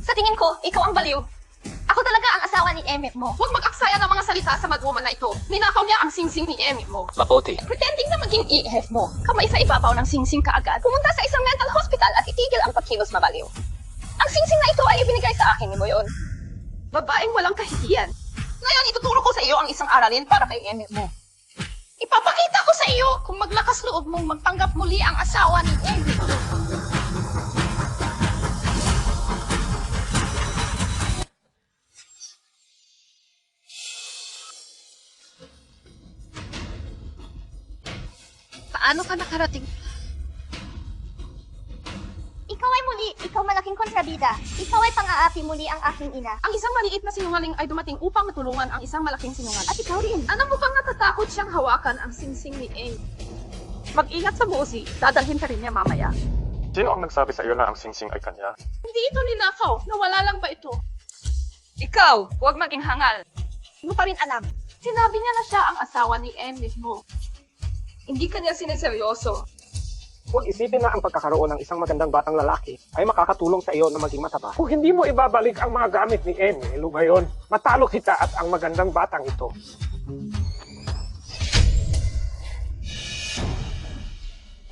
Sa tingin ko, ikaw ang baliw. Ako talaga ang asawa ni Emmett mo. Huwag mag-aksaya ng mga salita sa madwoman na ito. Ninakaw niya ang singsing ni Emmett mo. Mabuti. Pretending na maging EF mo. Kamay sa ibabaw ng singsing kaagad. Pumunta sa isang mental hospital at itigil ang pagkilos mabaliw. Ang singsing na ito ay ibinigay sa akin ni Moyon. Babaeng walang kahihiyan. Ngayon, ituturo ko sa iyo ang isang aralin para kay Emmett mo. Ipapakita ko sa iyo kung maglakas loob mong magtanggap muli ang asawa ni Emmett mo. Paano ka nakarating? Ikaw ay muli, ikaw malaking kontrabida. Ikaw ay pang-aapi muli ang aking ina. Ang isang maliit na sinungaling ay dumating upang matulungan ang isang malaking sinungaling. At ikaw rin. Alam mo bang natatakot siyang hawakan ang singsing ni Aang? Mag-ingat sa busi, dadalhin ka rin niya mamaya. Sino ang nagsabi sa iyo na ang singsing ay kanya? Hindi ito ninakaw, nawala lang ba ito? Ikaw, huwag maging hangal. Hindi mo pa rin alam. Sinabi niya na siya ang asawa ni Aang mismo. Hindi kanya sineseryoso. Huwag isipin na ang pagkakaroon ng isang magandang batang lalaki ay makakatulong sa iyo na maging mataba. Kung hindi mo ibabalik ang mga gamit ni Emil, ngayon, matalo kita at ang magandang batang ito.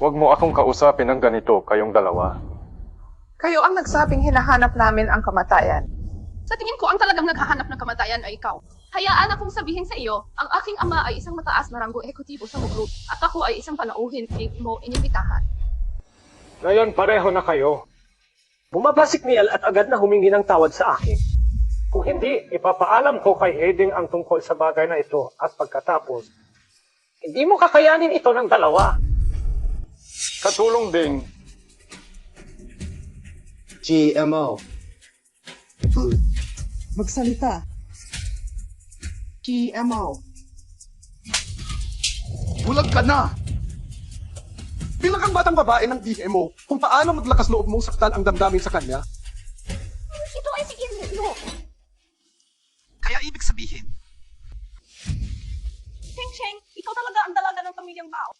Huwag mo akong kausapin ng ganito kayong dalawa. Kayo ang nagsabing hinahanap namin ang kamatayan. Sa tingin ko, ang talagang naghahanap ng kamatayan ay ikaw. Hayaan akong sabihin sa iyo, ang aking ama ay isang mataas na ranggo ehekutibo sa Mugrut at ako ay isang panauhin mo inimbitahan. Ngayon, pareho na kayo. Bumaba si Kniel at agad na humingi ng tawad sa akin. Kung hindi, ipapaalam ko kay Heding ang tungkol sa bagay na ito at pagkatapos, hindi mo kakayanin ito ng dalawa. Katulong ding. GMO. Magsalita. GMO. Bulag ka na! Bilang kang batang babae ng DMO, kung paano maglakas loob mong saktan ang damdamin sa kanya. Ito ay si Inlo. Kaya ibig sabihin, Cheng, ikaw talaga ang dalaga ng pamilyang Bao.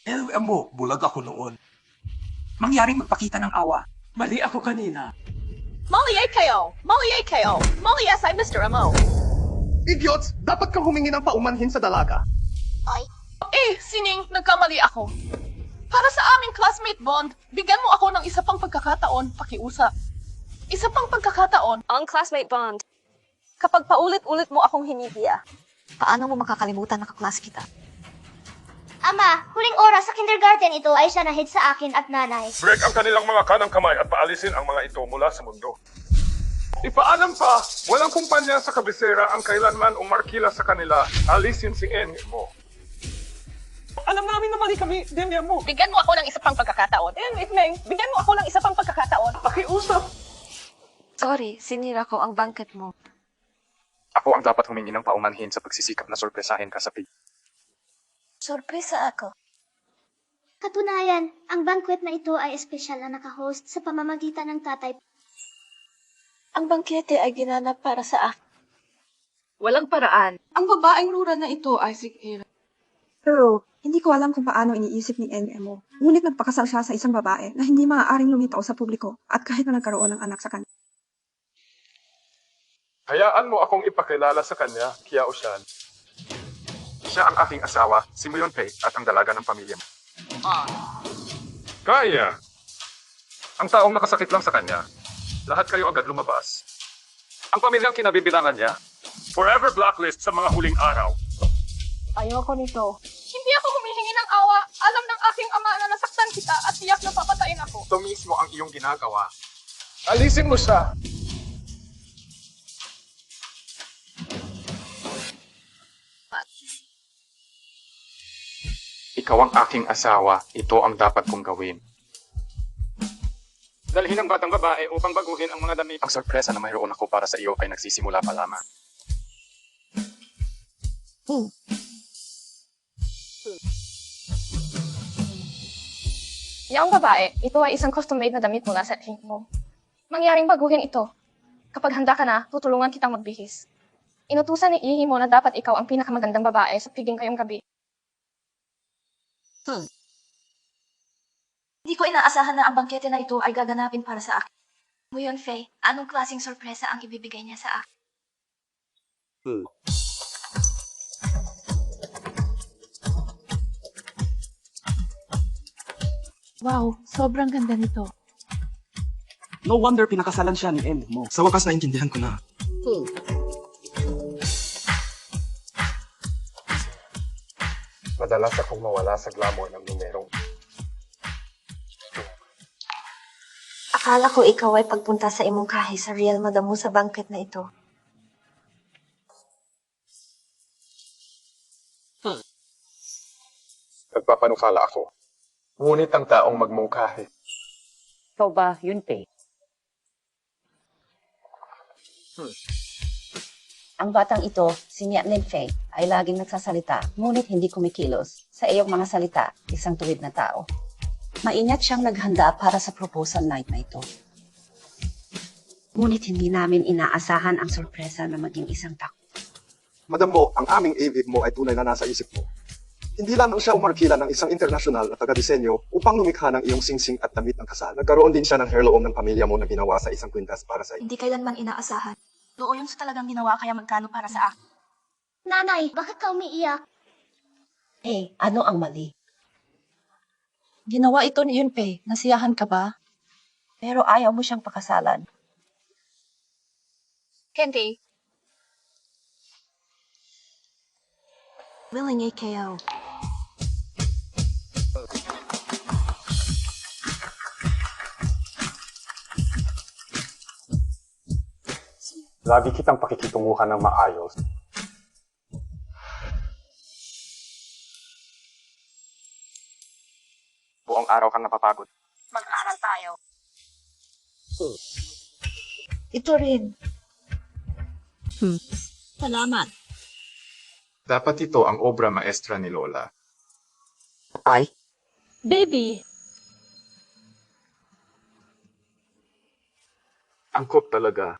LM mo, bulag ako noon. Mangyaring magpakita ng awa. Mali ako kanina. Mali kayo! Mali ay Mr. Amo. Idiots! Dapat kang humingi ng paumanhin sa dalaga. Sining, nagkamali ako. Para sa aming classmate bond, bigyan mo ako ng isa pang pagkakataon, pakiusap. Isa pang pagkakataon. Ang classmate bond. Kapag paulit-ulit mo akong hinihiya, paano mo makakalimutan na kaklase kita? Ama, huling oras sa kindergarten ito ay siya nahid sa akin at nanay. Break ang kanilang mga kanang kamay at paalisin ang mga ito mula sa mundo. Ipaalam pa, walang kumpanya sa kabisera ang kailanman umarkila sa kanila. Alisin si Enyo mo. Alam namin na mali kami, Demya mo. Bigyan mo ako ng isa pang pagkakataon. Meng, bigyan mo ako ng isa pang pagkakataon. Pakiusap. Sorry, sinira ko ang banket mo. Ako ang dapat humingi ng paumanhin sa pagsisikap na sorpresahin ka sa pig. Sorpresa ako. Katunayan, ang banquet na ito ay espesyal na naka-host sa pamamagitan ng tatay. Ang bangkete ay ginanap para sa akin. Walang paraan. Ang babaeng rural na ito ay si Kira. Pero, hindi ko alam kung paano iniisip ni NMO. Ngunit nagpakasal siya sa isang babae na hindi maaaring lumitaw sa publiko at kahit na nagkaroon ng anak sa kanya. Hayaan mo akong ipakilala sa kanya, Kia Oshan. Siya ang aking asawa, si Muyon Pei, at ang dalaga ng pamilya mo. Kaya! Ang taong nakasakit lang sa kanya, lahat kayo agad lumabas. Ang pamilyang kinabibilangan niya, forever blacklist sa mga huling araw. Ayoko nito. Hindi ako humihingi ng awa. Alam ng aking ama na nasaktan kita at tiyak na papatayin ako. Ito mismo ang iyong ginagawa. Alisin mo siya! Ikaw ang aking asawa. Ito ang dapat kong gawin. Dalhin ang batang babae upang baguhin ang mga damit. Ang sorpresa na mayroon ako para sa iyo ay nagsisimula pa lamang. Yang babae, ito ay isang custom-made na damit mula sa king mo. Mangyaring baguhin ito. Kapag handa ka na, tutulungan kitang magbihis. Inutusan ni Ihi mo na dapat ikaw ang pinakamagandang babae sa piging kayong gabi. Hindi ko inaasahan na ang bangkete na ito ay gaganapin para sa akin. Ngayon, Faye, anong klaseng sorpresa ang ibibigay niya sa akin? Wow, sobrang ganda nito. No wonder pinakasalan siya ni Em mo. Sa wakas naintindihan ko na. Madalas akong mawala sa glamour ng numerong. Akala ko ikaw ay pagpunta sa imong kahi sa real madam mo sa banquet na ito. Nagpapanukala ako. Ngunit ang taong magmungkahi. Ikaw ba, Yunpei? Ang batang ito, si Mian Fei, ay laging nagsasalita, ngunit hindi kumikilos. Sa iyong mga salita, isang tuwid na tao. Maingat siyang naghanda para sa proposal night na ito. Ngunit hindi namin inaasahan ang sorpresa na maging isang tao. Madam Mo, ang aming AV mo ay tunay na nasa isip mo. Hindi lamang siya umarkila ng isang international na taga-disenyo upang lumikha ng iyong singsing at damit ng kasal. Nagkaroon din siya ng heirloom ng pamilya mo na ginawa sa isang kwintas para sa iyo. Hindi kailanman inaasahan. Totoo yun sa talagang ginawa kaya magkano para sa akin. Nanay, bakit ka umiiyak? Hey, ano ang mali? Ginawa ito ni Yunpei. Nasiyahan ka ba? Pero ayaw mo siyang pakasalan. Kendi, Willing AKO. Lagi kitang pakikitunguhan ng maayos. Buong araw kang napapagod. mag-aral tayo. Ito rin. Salamat. Dapat ito ang obra maestra ni Lola. Ay? Baby! Angkop talaga.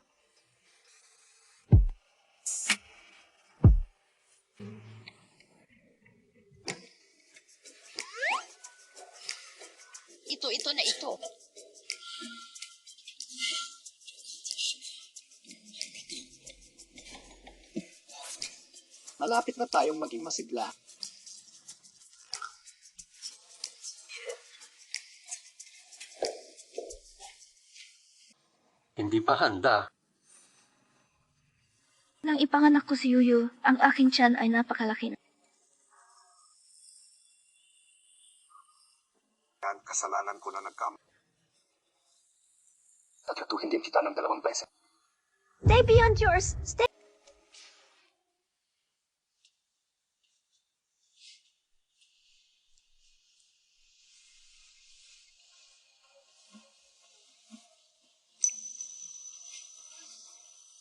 Ito na ito. Malapit na tayong maging masigla. Hindi pa handa. Nang ipanganak ko si Yuyu, ang aking tiyan ay napakalaki. Kasalanan ko na nagkamali. Tatratuhin din kita ng 2 beses. Stay beyond yours. Stay.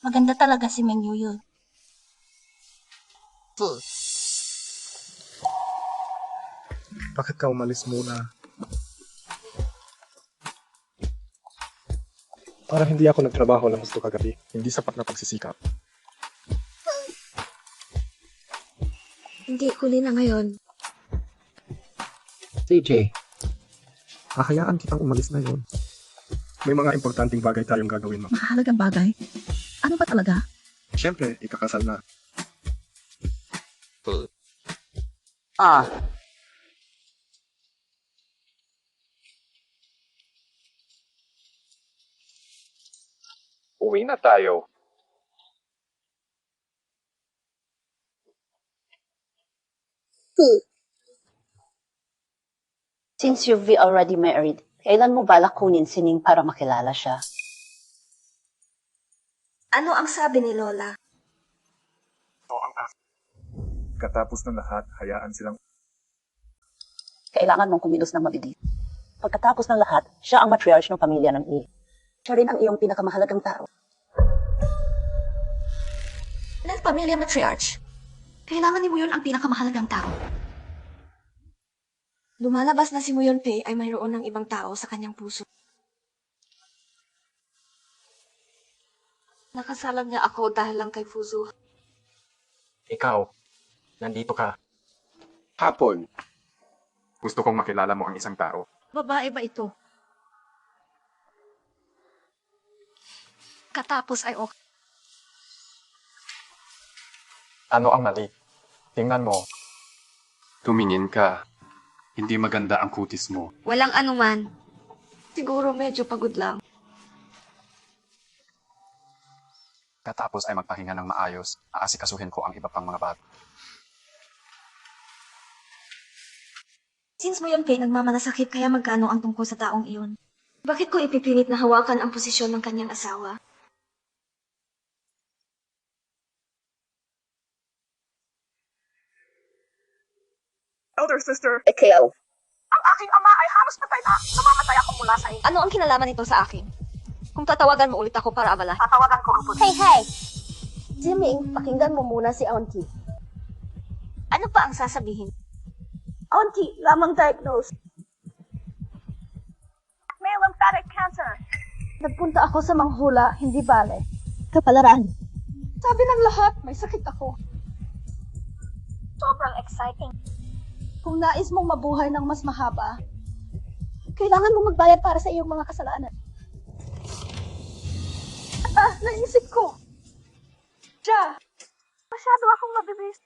Maganda talaga si Meng Yuyu. Bakit ka umalis muna? Parang hindi ako nagtrabaho ng gusto kagabi. Hindi sapat na pagsisikap. Hindi, huli na ngayon. CJ, Hahayaan kitang umalis na yon. May mga importanteng bagay tayong gagawin, ma. Mahalagang bagay? Ano ba talaga? Siyempre, ikakasal na. uwi na tayo. Since you've already married, kailan mo balak kunin si Ning para makilala siya? Ano ang sabi ni Lola? Katapos ng lahat, hayaan silang... Kailangan mong kumilos ng mabilis. Pagkatapos ng lahat, siya ang matriarch ng pamilya ng Il. Siya rin ang iyong pinakamahalagang tao. Ng pamilya matriarch. Kailangan ni Muyon ang pinakamahalagang tao. Lumalabas na si Muyon Pei ay mayroon ng ibang tao sa kanyang puso. Nakasalan niya ako dahil lang kay Fuzu. Ikaw, nandito ka. Hapon. Gusto kong makilala mo ang isang tao. Babae ba ito? Katapos ay okay. Ano ang mali? Tingnan mo. Tumingin ka. Hindi maganda ang kutis mo. Walang anuman. Siguro medyo pagod lang. Katapos ay magpahinga ng maayos, aasikasuhin ko ang iba pang mga bata. Since Muyon Pei nagmamanasakit kaya magkano ang tungkol sa taong iyon? Bakit ko ipipilit na hawakan ang posisyon ng kanyang asawa? Elder sister, Ikaw. Ang aking ama ay halos patay na. Namamatay ako mula sa iyo. Ano ang kinalaman nito sa akin? Kung tatawagan mo ulit ako para abala. Tatawagan ko ang puso. Hey! Jimmy, pakinggan mo muna si Auntie. Ano pa ang sasabihin? Auntie, lamang diagnosed. May lymphatic cancer. Nagpunta ako sa manghula, hindi bale. Kapalaran. Sabi ng lahat, may sakit ako. Sobrang exciting. Kung nais mong mabuhay ng mas mahaba, kailangan mong magbayad para sa iyong mga kasalanan. Naisip ko. Masyado akong mabilis.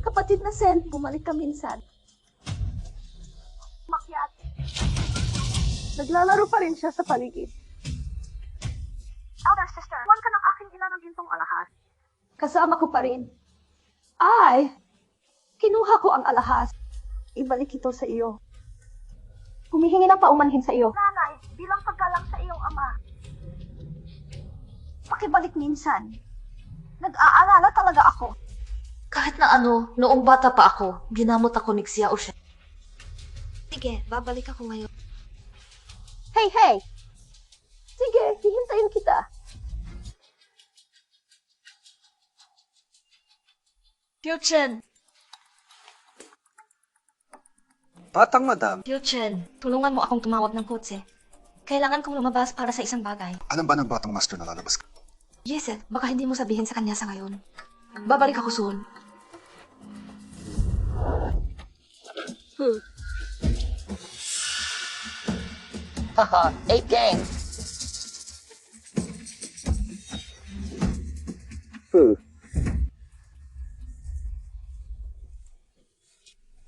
Kapatid na Sen, bumalik ka minsan. Makyat. Naglalaro pa rin siya sa paligid. Elder sister, huwag ka ng aking ilan ng gintong alahas. Kasama ko pa rin. Kinuha ko ang alahas. Ibalik ito sa iyo. Humihingi ng paumanhin sa iyo. Nanay, bilang paggalang sa iyong ama. Pakibalik minsan. Nag-aalala talaga ako. Kahit na ano, noong bata pa ako, ginamot ako ni Xiao Shen. Sige, babalik ako ngayon. Hey! Sige, hihintayin kita. Liu Chen! Batang madam, Liu Chen, tulungan mo akong tumawag ng kotse. Kailangan kong lumabas para sa isang bagay. Alam ba ng batang master na lalabas ka? Yes, baka hindi mo sabihin sa kanya sa ngayon. Babalik ako soon. Haha, 8 gang.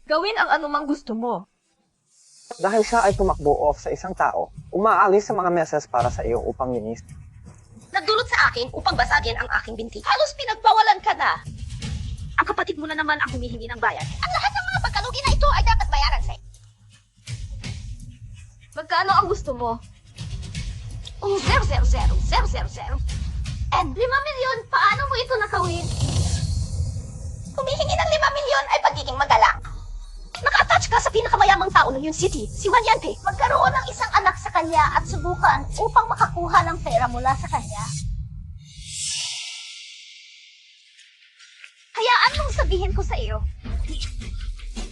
Gawin ang anumang gusto mo. dahil siya ay tumakbo off sa isang tao, umaalis sa mga meses para sa iyo upang linis. Nagdulot sa akin upang basagin ang aking binti. Halos pinagbawalan ka na. Ang kapatid mo na naman ang humihingi ng bayad. Ang lahat ng mga pagkalugi na ito ay dapat bayaran sa'yo. Magkano ang gusto mo? Kung 000,000. And 5 milyon, paano mo ito nakawin? Humihingi ng 5 milyon ay pagiging magalang. Naka-attach ka sa pinakamayamang tao ng Yun City, si Juan Yanpe. Magkaroon ng isang anak sa kanya at subukan upang makakuha ng pera mula sa kanya. Hayaan mong sabihin ko sa iyo,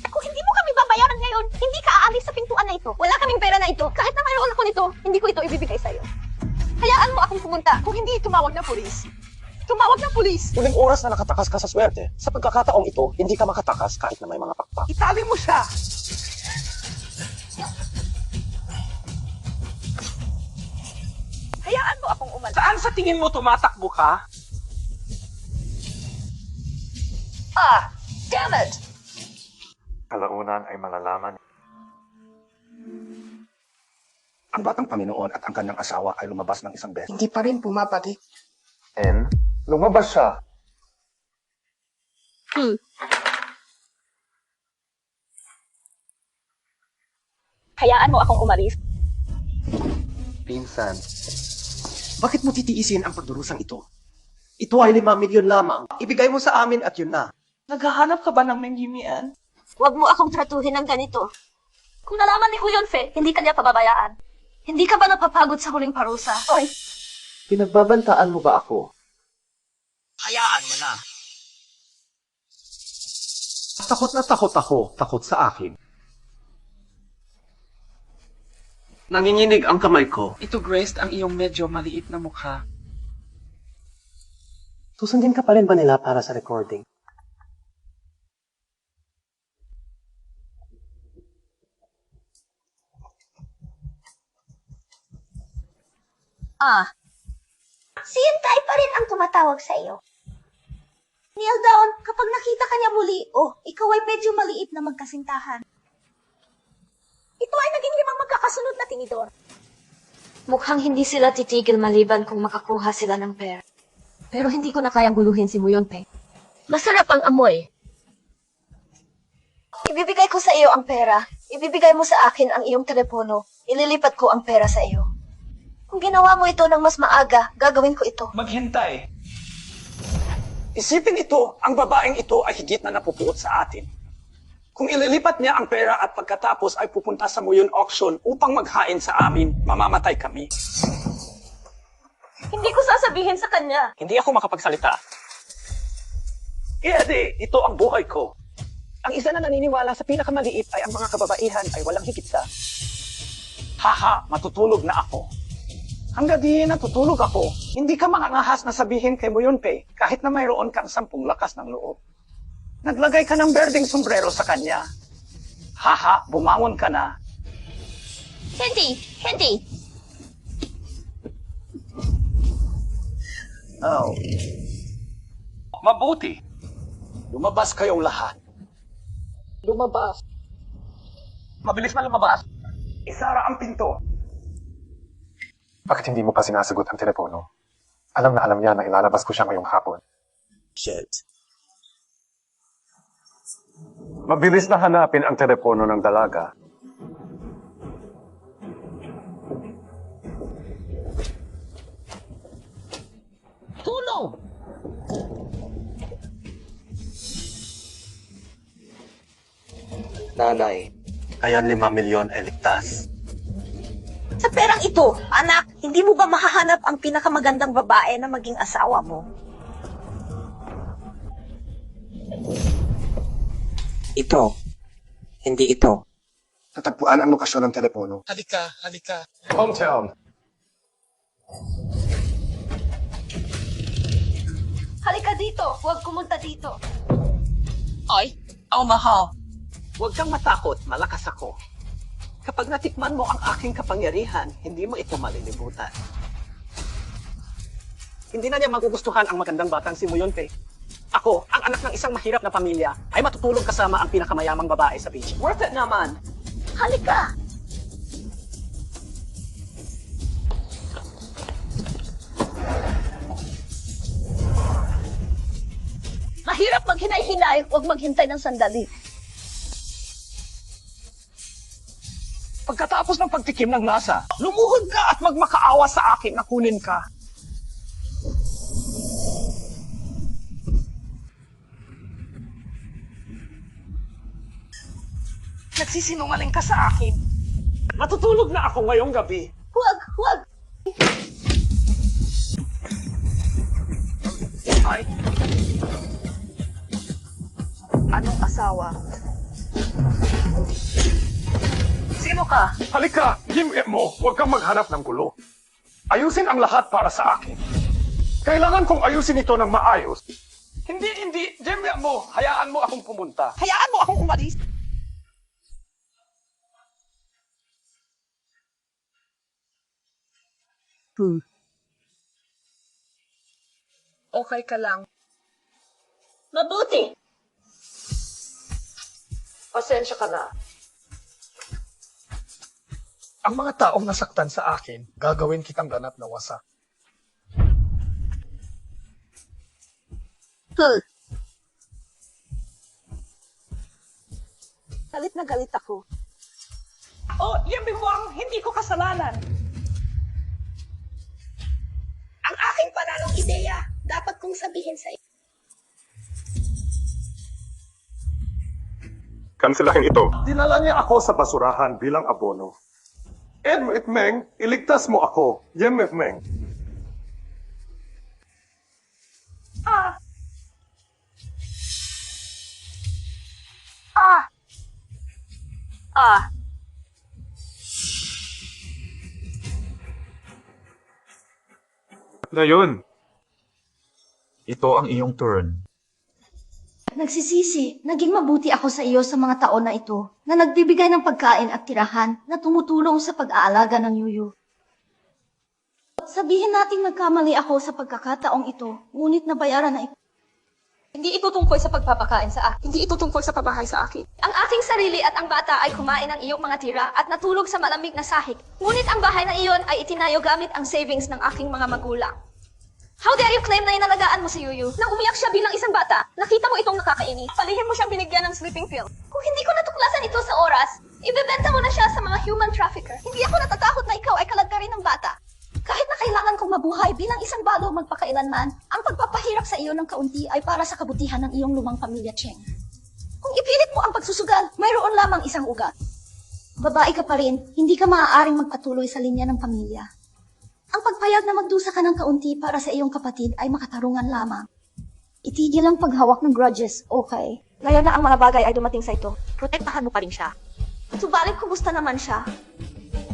kung hindi mo kami babayaran ngayon, hindi ka aalis sa pintuan na ito. Wala kaming pera na ito. Kahit na mayroon ako nito, hindi ko ito ibibigay sa iyo. Hayaan mo akong pumunta. Kung hindi, tumawag ng pulis. Tumawag ng pulis! Huling oras na nakatakas ka sa swerte. Sa pagkakataong ito, hindi ka makatakas kahit na may mga pakpak. Itali mo siya! Hayaan mo akong umalis. Saan sa tingin mo tumatakbo ka? Damn it! Kalaunan ay malalaman. Ang batang Panginoon at ang kanyang asawa ay lumabas ng isang beses. Hindi pa rin bumabalik. And lumabas siya. Hayaan mo akong umalis. Pinsan, bakit mo titiisin ang pagdurusang ito? Ito ay 5 milyon lamang. Ibigay mo sa amin at yun na. Naghahanap ka ba ng menggimian? Huwag mo akong tratuhin ng ganito. Kung nalaman ni Huyonfe, hindi kanya pababayaan. Hindi ka ba napapagod sa huling parusa? Oy! Pinagbabantaan mo ba ako? Hayaan mo na. Takot na takot ako. Takot sa akin. Nanginginig ang kamay ko. Ito, Grace, ang iyong medyo maliit na mukha. Susundin ka pa rin ba nila para sa recording? Si Yentay pa rin ang tumatawag sa iyo. Kneel down kapag nakita ka niya muli, ikaw ay medyo maliit na magkasintahan. Ito ay naging 5 magkakasunod na tinidor. Mukhang hindi sila titigil maliban kung makakuha sila ng pera. Pero hindi ko na kayang guluhin si Muyonpe. Masarap ang amoy. Ibibigay ko sa iyo ang pera. Ibibigay mo sa akin ang iyong telepono. Ililipat ko ang pera sa iyo. Kung ginawa mo ito ng mas maaga, gagawin ko ito. Maghintay. Isipin ito, ang babaeng ito ay higit na napupuot sa atin. Kung ililipat niya ang pera at pagkatapos ay pupunta sa Muyon Auction upang maghain sa amin, mamamatay kami. Hindi ko sasabihin sa kanya. Hindi ako makapagsalita. Edi, ito ang buhay ko. Ang isa na naniniwala sa pinakamaliit ay ang mga kababaihan ay walang higit sa. Haha, matutulog na ako. Hanggang di natutulog ako, hindi ka mangangahas na sabihin kay Muyonpe kahit na mayroon kang 10 lakas ng loob. Naglagay ka ng berdeng sombrero sa kanya. Haha, bumangon ka na. Hindi. Oh. Mabuti. Lumabas kayong lahat. Lumabas. Mabilis na lumabas. Isara ang pinto. Bakit hindi mo pa sinasagot ang telepono? Alam na alam niya na ilalabas ko siya ngayong hapon. Shit. Mabilis na hanapin ang telepono ng dalaga. Tulong! Nanay, ayan 5 milyon ay ligtas. Sa perang ito, anak, hindi mo ba mahahanap ang pinakamagandang babae na maging asawa mo? Ito. Hindi ito. Natagpuan ang lokasyon ng telepono. Halika. Hometown. Halika dito, huwag kumunta dito. Ay, mahal. Huwag kang matakot, malakas ako. Kapag natikman mo ang aking kapangyarihan, hindi mo ito malilimutan. Hindi na niya magugustuhan ang magandang batang si Muyonpe. Ako, ang anak ng isang mahirap na pamilya, ay matutulog kasama ang pinakamayamang babae sa beach. Worth it naman! Halika! Mahirap maghinay-hinay, huwag maghintay ng sandali. Pagkatapos ng pagtikim ng lasa, lumuhod ka at magmakaawa sa akin na kunin ka. Nagsisinungaling ka sa akin. Matutulog na ako ngayong gabi. Huwag! Ay. Anong asawa? Sino ka? Halika, himim mo. Huwag kang maghanap ng gulo. Ayusin ang lahat para sa akin. Kailangan kong ayusin ito ng maayos. Hindi. Himim mo. Hayaan mo akong pumunta. Hayaan mo akong umalis. Okay ka lang. Mabuti. Pasensya ka na. Ang mga taong nasaktan sa akin, gagawin kitang ganap na wasak. Galit na galit ako. Oh, yan bigwang, hindi ko kasalanan. Ang aking panalong ideya, dapat kong sabihin sa iyo. Kanselahin ito. Dinala niya ako sa basurahan bilang abono. Meng, iligtas mo ako. Meng. Ngayon, ito ang iyong turn. Nagsisisi, naging mabuti ako sa iyo sa mga taon na ito, na nagbibigay ng pagkain at tirahan na tumutulong sa pag-aalaga ng yuyu. Sabihin nating nagkamali ako sa pagkakataong ito, ngunit nabayaran na ito. Hindi ito tungkol sa pagpapakain sa akin. Hindi ito tungkol sa pabahay sa akin. Ang aking sarili at ang bata ay kumain ng iyong mga tira at natulog sa malamig na sahig. Ngunit ang bahay na iyon ay itinayo gamit ang savings ng aking mga magulang. How dare you claim na inalagaan mo si Yuyu? Nang umiyak siya bilang isang bata, nakita mo itong nakakainis. Palihim mo siyang binigyan ng sleeping pill. Kung hindi ko natuklasan ito sa oras, ibebenta mo na siya sa mga human trafficker. Hindi ako natatakot na ikaw ay kalagkarin ng bata. Kahit na kailangan kong mabuhay bilang isang balo magpakailanman, ang pagpapahirap sa iyo ng kaunti ay para sa kabutihan ng iyong lumang pamilya, Cheng. Kung ipilit mo ang pagsusugal, mayroon lamang isang ugat. Babae ka pa rin, hindi ka maaaring magpatuloy sa linya ng pamilya. Ang pagpayag na magdusa ka ng kaunti para sa iyong kapatid ay makatarungan lamang. Itigil ang paghawak ng grudges, okay? Ngayon na ang mga bagay ay dumating sa ito, protektahan mo pa rin siya. Subalit kumusta naman siya?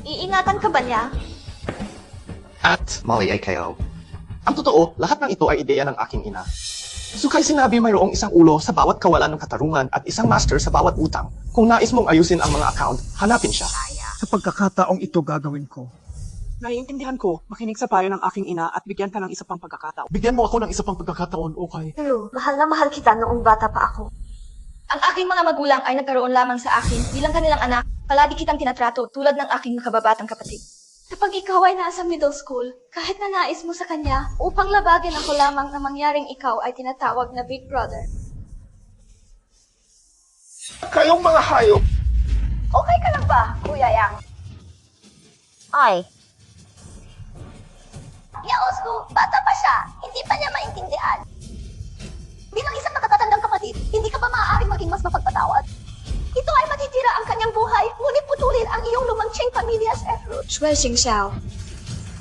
Iingatan ka ba niya? At Molly ay KO. Ang totoo, lahat ng ito ay ideya ng aking ina. Sukay sinabi mayroong isang ulo sa bawat kawalan ng katarungan at isang master sa bawat utang. Kung nais mong ayusin ang mga account, hanapin siya. Sa pagkakataong ito gagawin ko. Naiintindihan ko, makinig sa payo ng aking ina at bigyan ka ng isa pang pagkakataon. Bigyan mo ako ng isa pang pagkakataon, okay? Pero, mahal na mahal kita noong bata pa ako. Ang aking mga magulang ay nagkaroon lamang sa akin bilang kanilang anak. Palagi kitang tinatrato tulad ng aking kababatang kapatid. Kapag ikaw ay nasa middle school, kahit na nais mo sa kanya, upang labagin ako lamang na mangyaring ikaw ay tinatawag na Big Brother. Kayong mga hayop! Okay ka lang ba, Kuya Yang? Ay, Yaosgo, bata pa siya. Hindi pa niya maintindihan. Bilang isang nakatatandang kapatid, hindi ka ba maaaring maging mas mapagpatawad? Ito ay matitira ang kanyang buhay, ngunit putulin ang iyong lumang Cheng pamilyas effort. Shuai Xiao.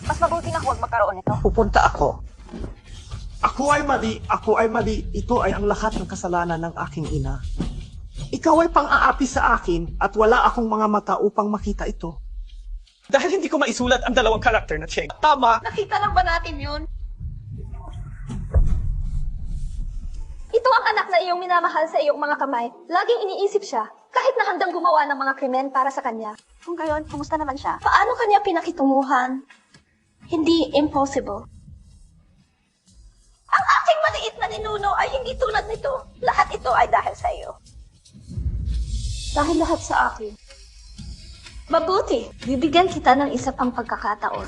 Mas mabuti na huwag magkaroon nito. Pupunta ako. Ako ay mali. Ito ay ang lahat ng kasalanan ng aking ina. Ikaw ay pang-aapi sa akin at wala akong mga mata upang makita ito. Dahil hindi ko maisulat ang dalawang karakter na Cheng. Tama! Nakita lang ba natin yun? Ito ang anak na iyong minamahal sa iyong mga kamay. Laging iniisip siya, kahit na handang gumawa ng mga krimen para sa kanya. Kung gayon, kumusta naman siya? Paano kanya pinakitunguhan? Hindi impossible. Ang aking maliit na ninuno ay hindi tulad nito. Lahat ito ay dahil sa iyo. Dahil lahat sa akin. Mabuti, bibigyan kita ng isa pang pagkakataon.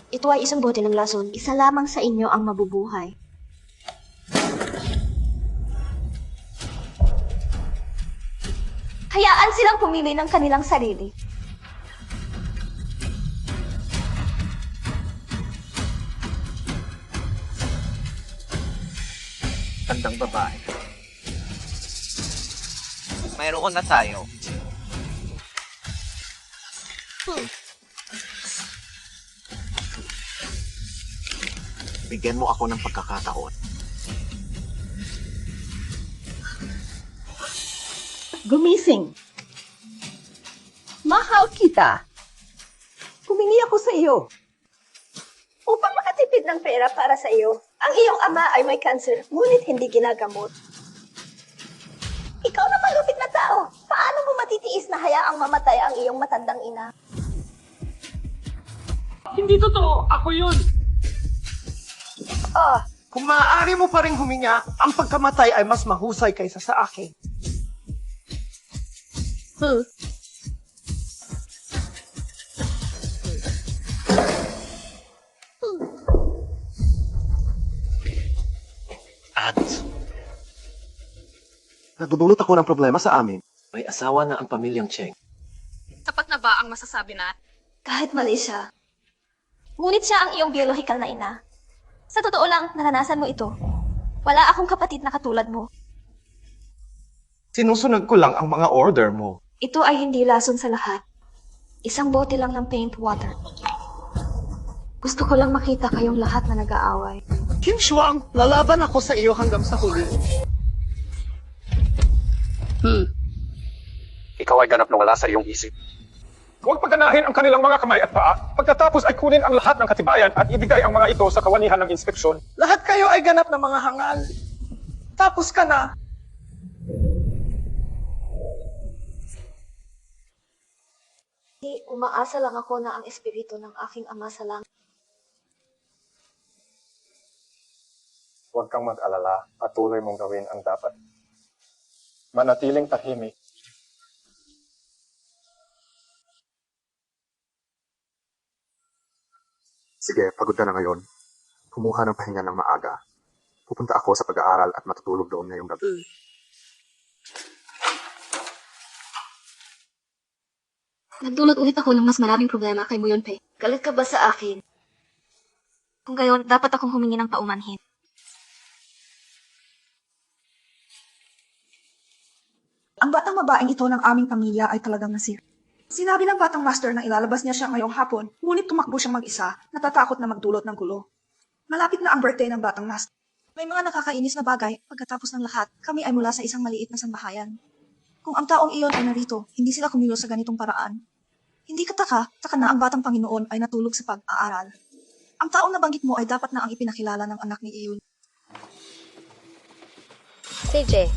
Ito ay isang bote ng lason. Isa lamang sa inyo ang mabubuhay. Hayaan silang pumili ng kanilang sarili. Tandang babae. Mayroon na tayo. Bigyan mo ako ng pagkakataon. Gumising. Mahal kita. Humingi ako sa iyo. Upang makatipid ng pera para sa iyo, ang iyong ama ay may cancer, ngunit hindi ginagamot. Ikaw na malupit na tao. Paano mo matitiis na hayaang mamatay ang iyong matandang ina? Hindi totoo. Ako yun. Kung maaari mo pa rin huminga, ang pagkamatay ay mas mahusay kaysa sa akin. At nagdudulot ako ng problema sa amin. May asawa na ang pamilyang Cheng. Sapat na ba ang masasabi na? Kahit mali siya. Ngunit siya ang iyong biyolohikal na ina. Sa totoo lang, naranasan mo ito. Wala akong kapatid na katulad mo. Sinusunod ko lang ang mga order mo. Ito ay hindi lason sa lahat. Isang bote lang ng paint water. Gusto ko lang makita kayong lahat na nag-aaway. Kim Shuang, lalaban ako sa iyo hanggang sa huli. Ikaw ay ganap na wala sa iyong isip. Huwag paganahin ang kanilang mga kamay at paa. Pagkatapos ay kunin ang lahat ng katibayan at ibigay ang mga ito sa kawanihan ng inspeksyon. Lahat kayo ay ganap na mga hangal. Tapos ka na. Umaasa lang ako na ang espiritu ng aking ama sa langit. Huwag kang mag-alala, patuloy mong gawin ang dapat. Manatiling tahimik. Sige, pagod ka na ngayon. Kumuha ng pahinga ng maaga. Pupunta ako sa pag-aaral at matutulog doon ngayong gabi. Nagdulot ulit ako ng mas maraming problema kay Muyunpei. Galit ka ba sa akin? Kung gayon, dapat akong humingi ng paumanhin. Ang batang babaeng ito ng aming pamilya ay talagang nasir. Sinabi ng batang master na ilalabas niya siya ngayong hapon, ngunit tumakbo siyang mag-isa, natatakot na magdulot ng gulo. Malapit na ang birthday ng batang master. May mga nakakainis na bagay, pagkatapos ng lahat, kami ay mula sa isang maliit na sambahayan. Kung ang taong iyon ay narito, hindi sila kumilos sa ganitong paraan. Hindi kataka, taka na ang batang Panginoon ay natulog sa pag-aaral. Ang taong nabanggit mo ay dapat na ang ipinakilala ng anak ni Iyon. CJ,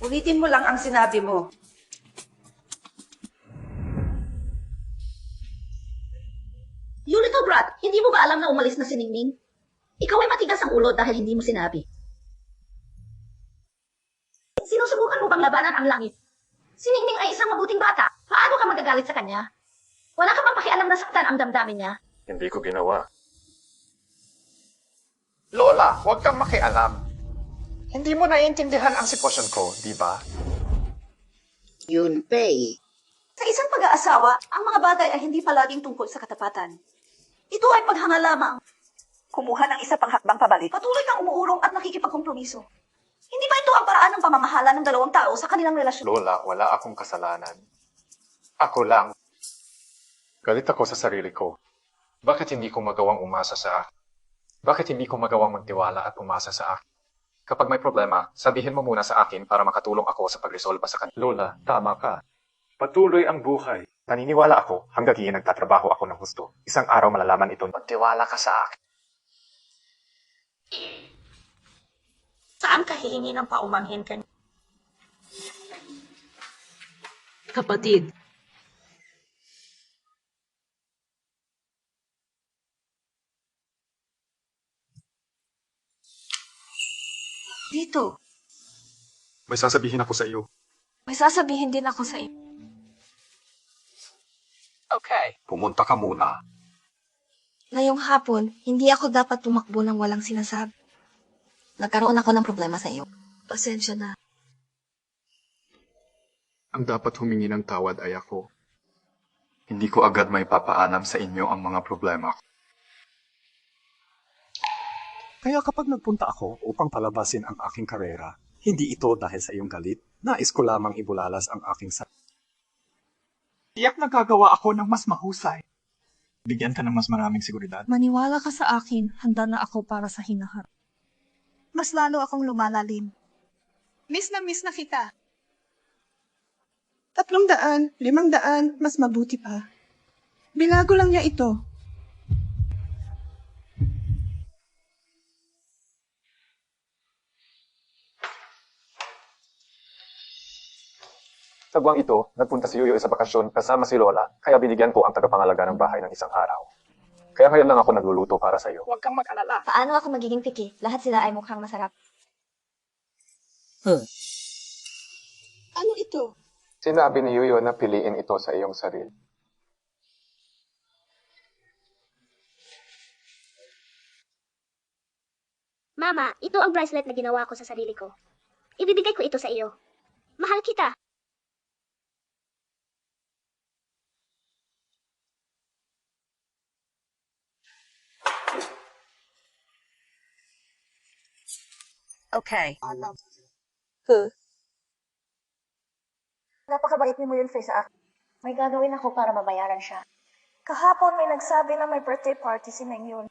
Ulitin mo lang ang sinabi mo. You little brat, hindi mo ba alam na umalis na si Ningning? Ikaw ay matigas ang ulo dahil hindi mo sinabi. Sinusubukan mo bang labanan ang langit? Si Ningning ay isang mabuting bata. Paano ka magagalit sa kanya? Wala ka bang pakialam na saktan ang damdamin niya? Hindi ko ginawa. Lola, huwag kang makialam. Hindi mo naiintindihan ang sitwasyon ko, di ba? Yunpei. Sa isang pag-aasawa, ang mga bagay ay hindi palaging tungkol sa katapatan. Ito ay paghanga lamang. Kumuha ng isa pang hakbang pabalik. Patuloy kang umuurong at nakikipagkompromiso. Hindi ba ito ang paraan ng pamamahala ng dalawang tao sa kanilang relasyon? Lola, wala akong kasalanan. Ako lang. Galit ako sa sarili ko. Bakit hindi ko magawang umasa sa akin? Bakit hindi ko magawang magtiwala at umasa sa akin? Kapag may problema, sabihin mo muna sa akin para makatulong ako sa pagresolba sa kanila. Lola, tama ka. Patuloy ang buhay. Naniniwala ako hanggang iyan nagtatrabaho ako ng gusto. Isang araw malalaman ito. Magtiwala ka sa akin. Saan ka hihingi ng paumanhin ka? Kapatid, Dito, May sasabihin ako sa iyo. May sasabihin din ako sa iyo. Okay. Pumunta ka muna. Ngayong hapon, hindi ako dapat tumakbo ng walang sinasabi. Nagkaroon ako ng problema sa iyo. Pasensya na. Ang dapat humingi ng tawad ay ako. Hindi ko agad may papaalam sa inyo ang mga problema ko. Kaya kapag nagpunta ako upang palabasin ang aking karera, hindi ito dahil sa iyong galit. Nais ko lamang ibulalas ang aking sarili. Tiyak nagagawa ako ng mas mahusay. Bigyan ka ng mas maraming seguridad. Maniwala ka sa akin, handa na ako para sa hinaharap. Mas lalo akong lumalalim. Miss na kita. 300, 500, mas mabuti pa. Binago lang niya ito. Sa buwang ito, nagpunta si Yuyo sa bakasyon kasama si Lola, kaya binigyan ko ang tagapangalaga ng bahay ng isang araw. Kaya ngayon lang ako nagluluto para sa iyo. Huwag kang mag-alala. Paano ako magiging picky? Lahat sila ay mukhang masarap. Ano ito? Sinabi ni Yuyo na piliin ito sa iyong sarili. Mama, ito ang bracelet na ginawa ko sa sarili ko. Ibibigay ko ito sa iyo. Mahal kita. Okay. Napakabait ni mo yun, Faye, sa akin. May gagawin ako para mabayaran siya. Kahapon may nagsabi na may birthday party si Meng yun.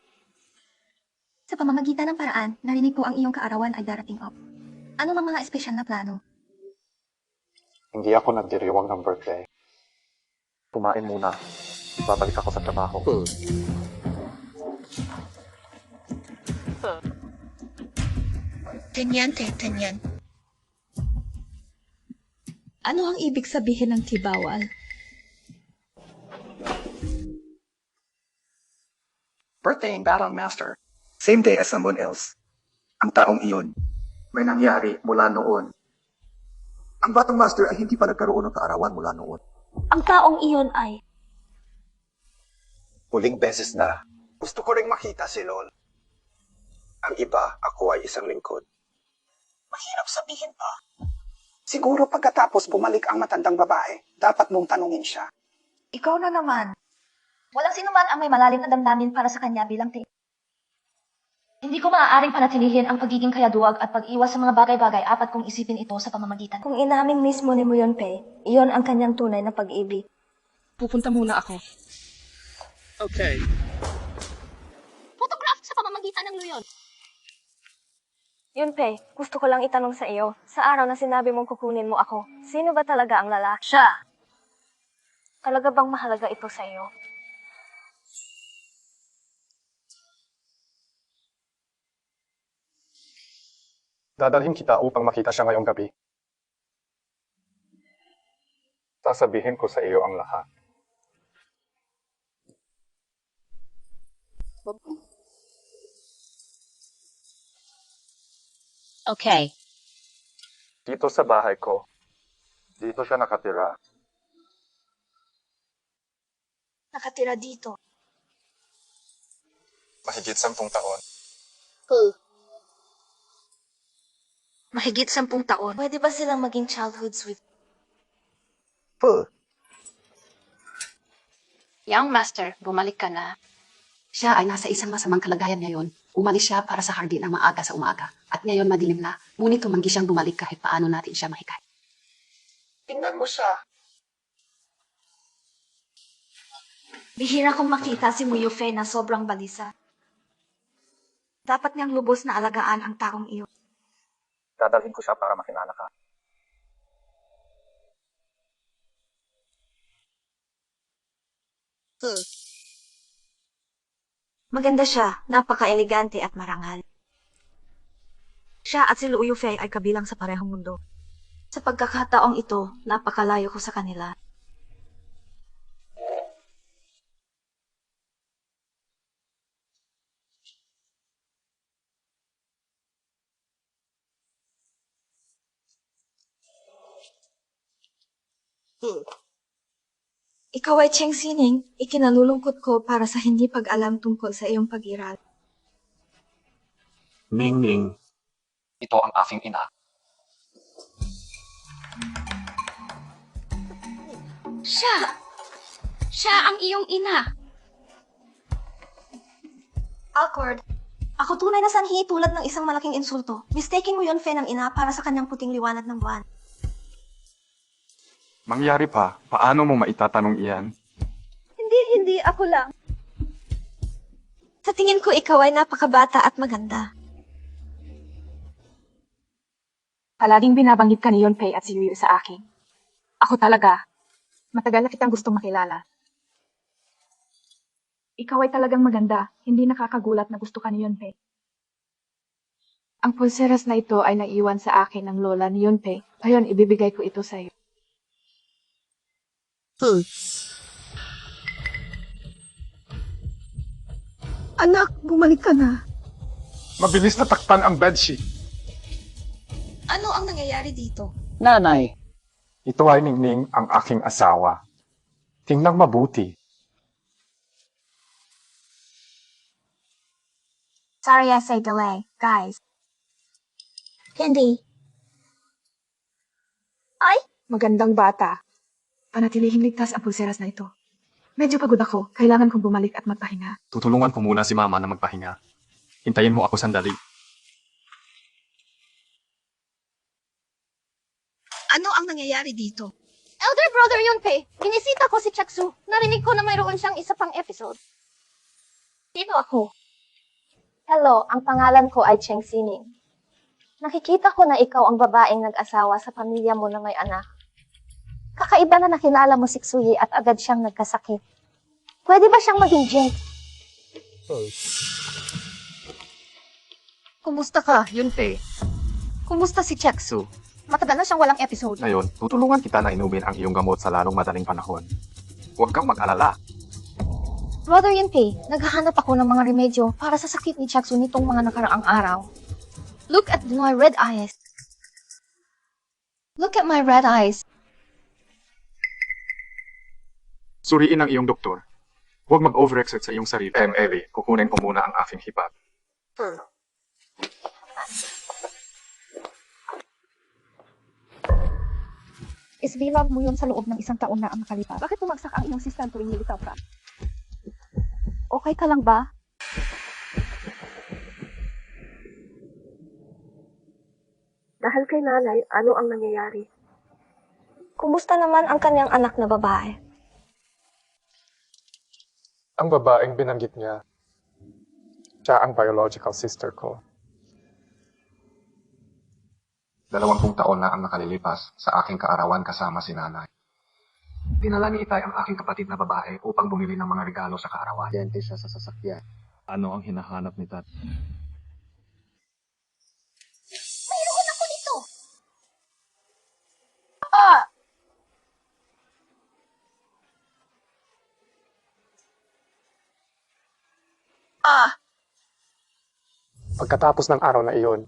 Sa pamamagitan ng paraan, narinig ko ang iyong kaarawan ay darating up. Ano ang mga espesyal na plano? Hindi ako nagdiriwang ng birthday. Kumain muna. Babalik ako sa trabaho. Ganyan. Ano ang ibig sabihin ng tibawal? Birthday in Battle Master. Same day as someone else. Ang taong iyon, may nangyari mula noon. Ang Battle Master ay hindi pa nagkaroon ng kaarawan mula noon. Ang taong iyon ay... Huling beses na. Gusto ko ring makita si Lol. Ang iba, ako ay isang lingkod. Mahirap sabihin pa. Siguro pagkatapos bumalik ang matandang babae, dapat mong tanungin siya. Ikaw na naman. Walang sino man ang may malalim na damdamin para sa kanya bilang te. Hindi ko maaaring panatilihin ang pagiging kayaduwag at pag-iwas sa mga bagay-bagay apat kong isipin ito sa pamamagitan. Kung inamin mismo ni mo yun, Faye, iyon ang kanyang tunay na pag-ibig. Pupunta muna ako. Okay. Photograph sa pamamagitan ng luyon. Yun, Faye, gusto ko lang itanong sa iyo. Sa araw na sinabi mong kukunin mo ako, sino ba talaga ang lalaki? Siya. Talaga bang mahalaga ito sa iyo? Dadalhin kita upang makita siya ngayong gabi. Sasabihin ko sa iyo ang lahat. Okay. Dito sa bahay ko. Dito siya nakatira. Nakatira dito. Mahigit 10 taon. Mahigit 10 taon. Pwede ba silang maging childhood sweet? Young Master, bumalik ka na. Siya ay nasa isang masamang kalagayan ngayon. Umalis siya para sa hardin ng maaga sa umaga. At ngayon madilim na, ngunit tumanggi siyang bumalik kahit paano natin siya mahikay. Tingnan mo siya. Bihira kong makita si Muyo Faye na sobrang balisa. Dapat niyang lubos na alagaan ang taong iyon. Dadalhin ko siya para makilala ka. Maganda siya, napaka-elegante at marangal. Siya at si Luyo Faye ay kabilang sa parehong mundo. Sa pagkakataong ito, napakalayo ko sa kanila. Ikaw ay Cheng Sining, ikinalulungkot ko para sa hindi pag-alam tungkol sa iyong pag-iral. Ning. Ito ang aking ina. Siya ang iyong ina. Awkward. Ako tunay na sanhi tulad ng isang malaking insulto. Mistaking mo yon Fe ng ina para sa kanyang puting liwanag ng buwan. Mangyari pa, paano mo maitatanong iyan? Hindi. Ako lang. Sa tingin ko, ikaw ay napakabata at maganda. Palaging binabanggit ka ni Yunpei at si Yuyu sa akin. Ako talaga, matagal na kitang gustong makilala. Ikaw ay talagang maganda, hindi nakakagulat na gusto ka ni Yunpei. Ang pulseras na ito ay naiwan sa akin ng lola ni Yunpei. Ngayon, ibibigay ko ito sa iyo. Anak, bumalik ka na. Mabilis na takpan ang bedsheet. Ano ang nangyayari dito? Nanay, Ito ay Ningning, ang aking asawa. Tingnan mabuti. Sorry I say delay, guys. Candy. Magandang bata. Panatilihing ligtas ang pulseras na ito. Medyo pagod ako. Kailangan kong bumalik at magpahinga. Tutulungan ko muna si Mama na magpahinga. Hintayin mo ako sandali. Ano ang nangyayari dito? Elder Brother Yunpei, binisita ko si Chaksu. Narinig ko na mayroon siyang isa pang episode. Sino ako? Hello, ang pangalan ko ay Cheng Sining. Nakikita ko na ikaw ang babaeng nag-asawa sa pamilya mo na may anak. Kakaiba na nakilala mo si Xuyi at agad siyang nagkasakit. Pwede ba siyang maging Jinx? Kumusta ka, Yunpei? Kumusta si Chaksu? Matagal na siyang walang episode. Ngayon, tutulungan kita na inumin ang iyong gamot sa lalong madaling panahon. Huwag kang mag-alala. Brother Yunpei, naghahanap ako ng mga remedyo para sa sakit ni Chaksu nitong mga nakaraang araw. Look at my red eyes. Look at my red eyes. Suriin ang iyong doktor. Huwag mag-overexert sa iyong sarili. Evie, kukunin ko muna ang aking hibat. Isbilang mo yun sa loob ng isang taon na ang nakalipas. Bakit bumagsak ang iyong sistem tuwing nilitaw ka? Okay ka lang ba? Dahil kay nanay, ano ang nangyayari? Kumusta naman ang kanyang anak na babae? Ang babaeng binanggit niya, siya ang biological sister ko. 20 taon na ang nakalilipas sa aking kaarawan kasama si nanay. Dinala ni Itay ang aking kapatid na babae upang bumili ng mga regalo sa kaarawan. Dente siya sa sasakyan. Ano ang hinahanap ni Tat? Mayroon ako nito. Pagkatapos ng araw na iyon,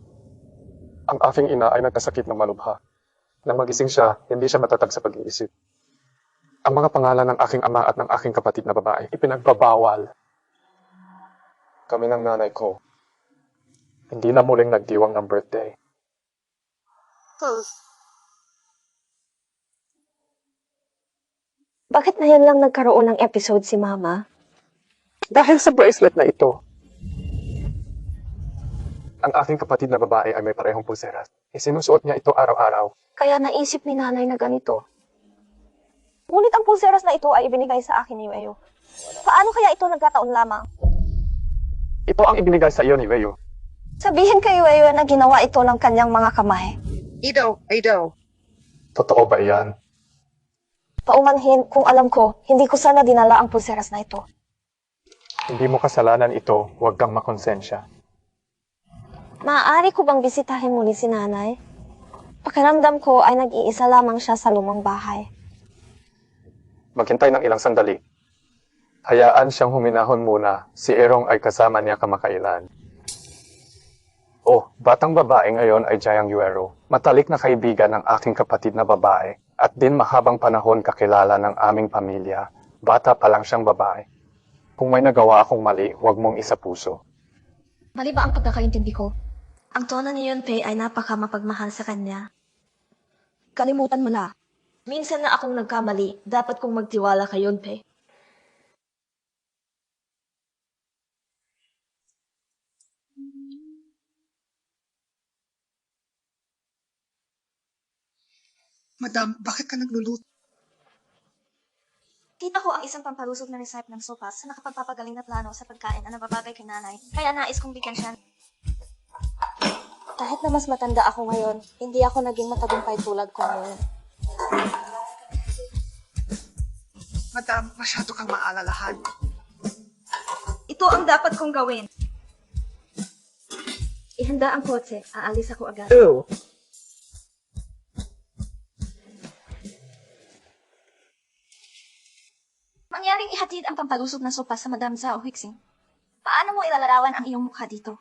ang aking ina ay nagkasakit ng malubha. Nang magising siya, hindi siya matatag sa pag-iisip. Ang mga pangalan ng aking ama at ng aking kapatid na babae, ipinagbabawal. Kami ng nanay ko, hindi na muling nagdiwang ng birthday. Bakit na yan lang nagkaroon ng episode si Mama? Dahil sa bracelet na ito. Ang aking kapatid na babae ay may parehong pulseras. Isinusuot niya ito araw-araw. Kaya naisip ni nanay na ganito. Ngunit ang pulseras na ito ay ibinigay sa akin ni Weo. Paano kaya ito nagkataon lamang? Ito ang ibinigay sa iyo ni Weo. Sabihin kay Weo na ginawa ito ng kanyang mga kamay. Ido. Totoo ba iyan? Paumanhin kung alam ko, hindi ko sana dinala ang pulseras na ito. Hindi mo kasalanan ito, huwag kang makonsensya. Maaari ko bang bisitahin muli si nanay? Pakiramdam ko ay nag-iisa lamang siya sa lumang bahay. Maghintay ng ilang sandali. Hayaan siyang huminahon muna. Si Erong ay kasama niya kamakailan. Oh, batang babae ngayon ay Jayang Yuero. Matalik na kaibigan ng aking kapatid na babae at din mahabang panahon kakilala ng aming pamilya. Bata pa lang siyang babae. Kung may nagawa akong mali, huwag mong isapuso. Mali ba ang pagkakaintindi ko? Ang tono ni Yunpei ay napaka mapagmahal sa kanya. Kalimutan mo na. Minsan na akong nagkamali. Dapat kong magtiwala kay Yunpei. Madam, bakit ka nagluluto? Kita ko ang isang pampalusog na recipe ng sopas sa nakapagpapagaling na plano sa pagkain na nababagay kay nanay. Kaya nais kong bigyan siya. Kahit na mas matanda ako ngayon, hindi ako naging matagumpay tulad ko ngayon. Madam, masyado kang maalalahan. Ito ang dapat kong gawin. Ihanda ang kotse. Aalis ako agad. Ew. Mangyaring ihatid ang pampalusog na sopas sa Madam Zhao Huixing. Paano mo ilalarawan ang iyong mukha dito?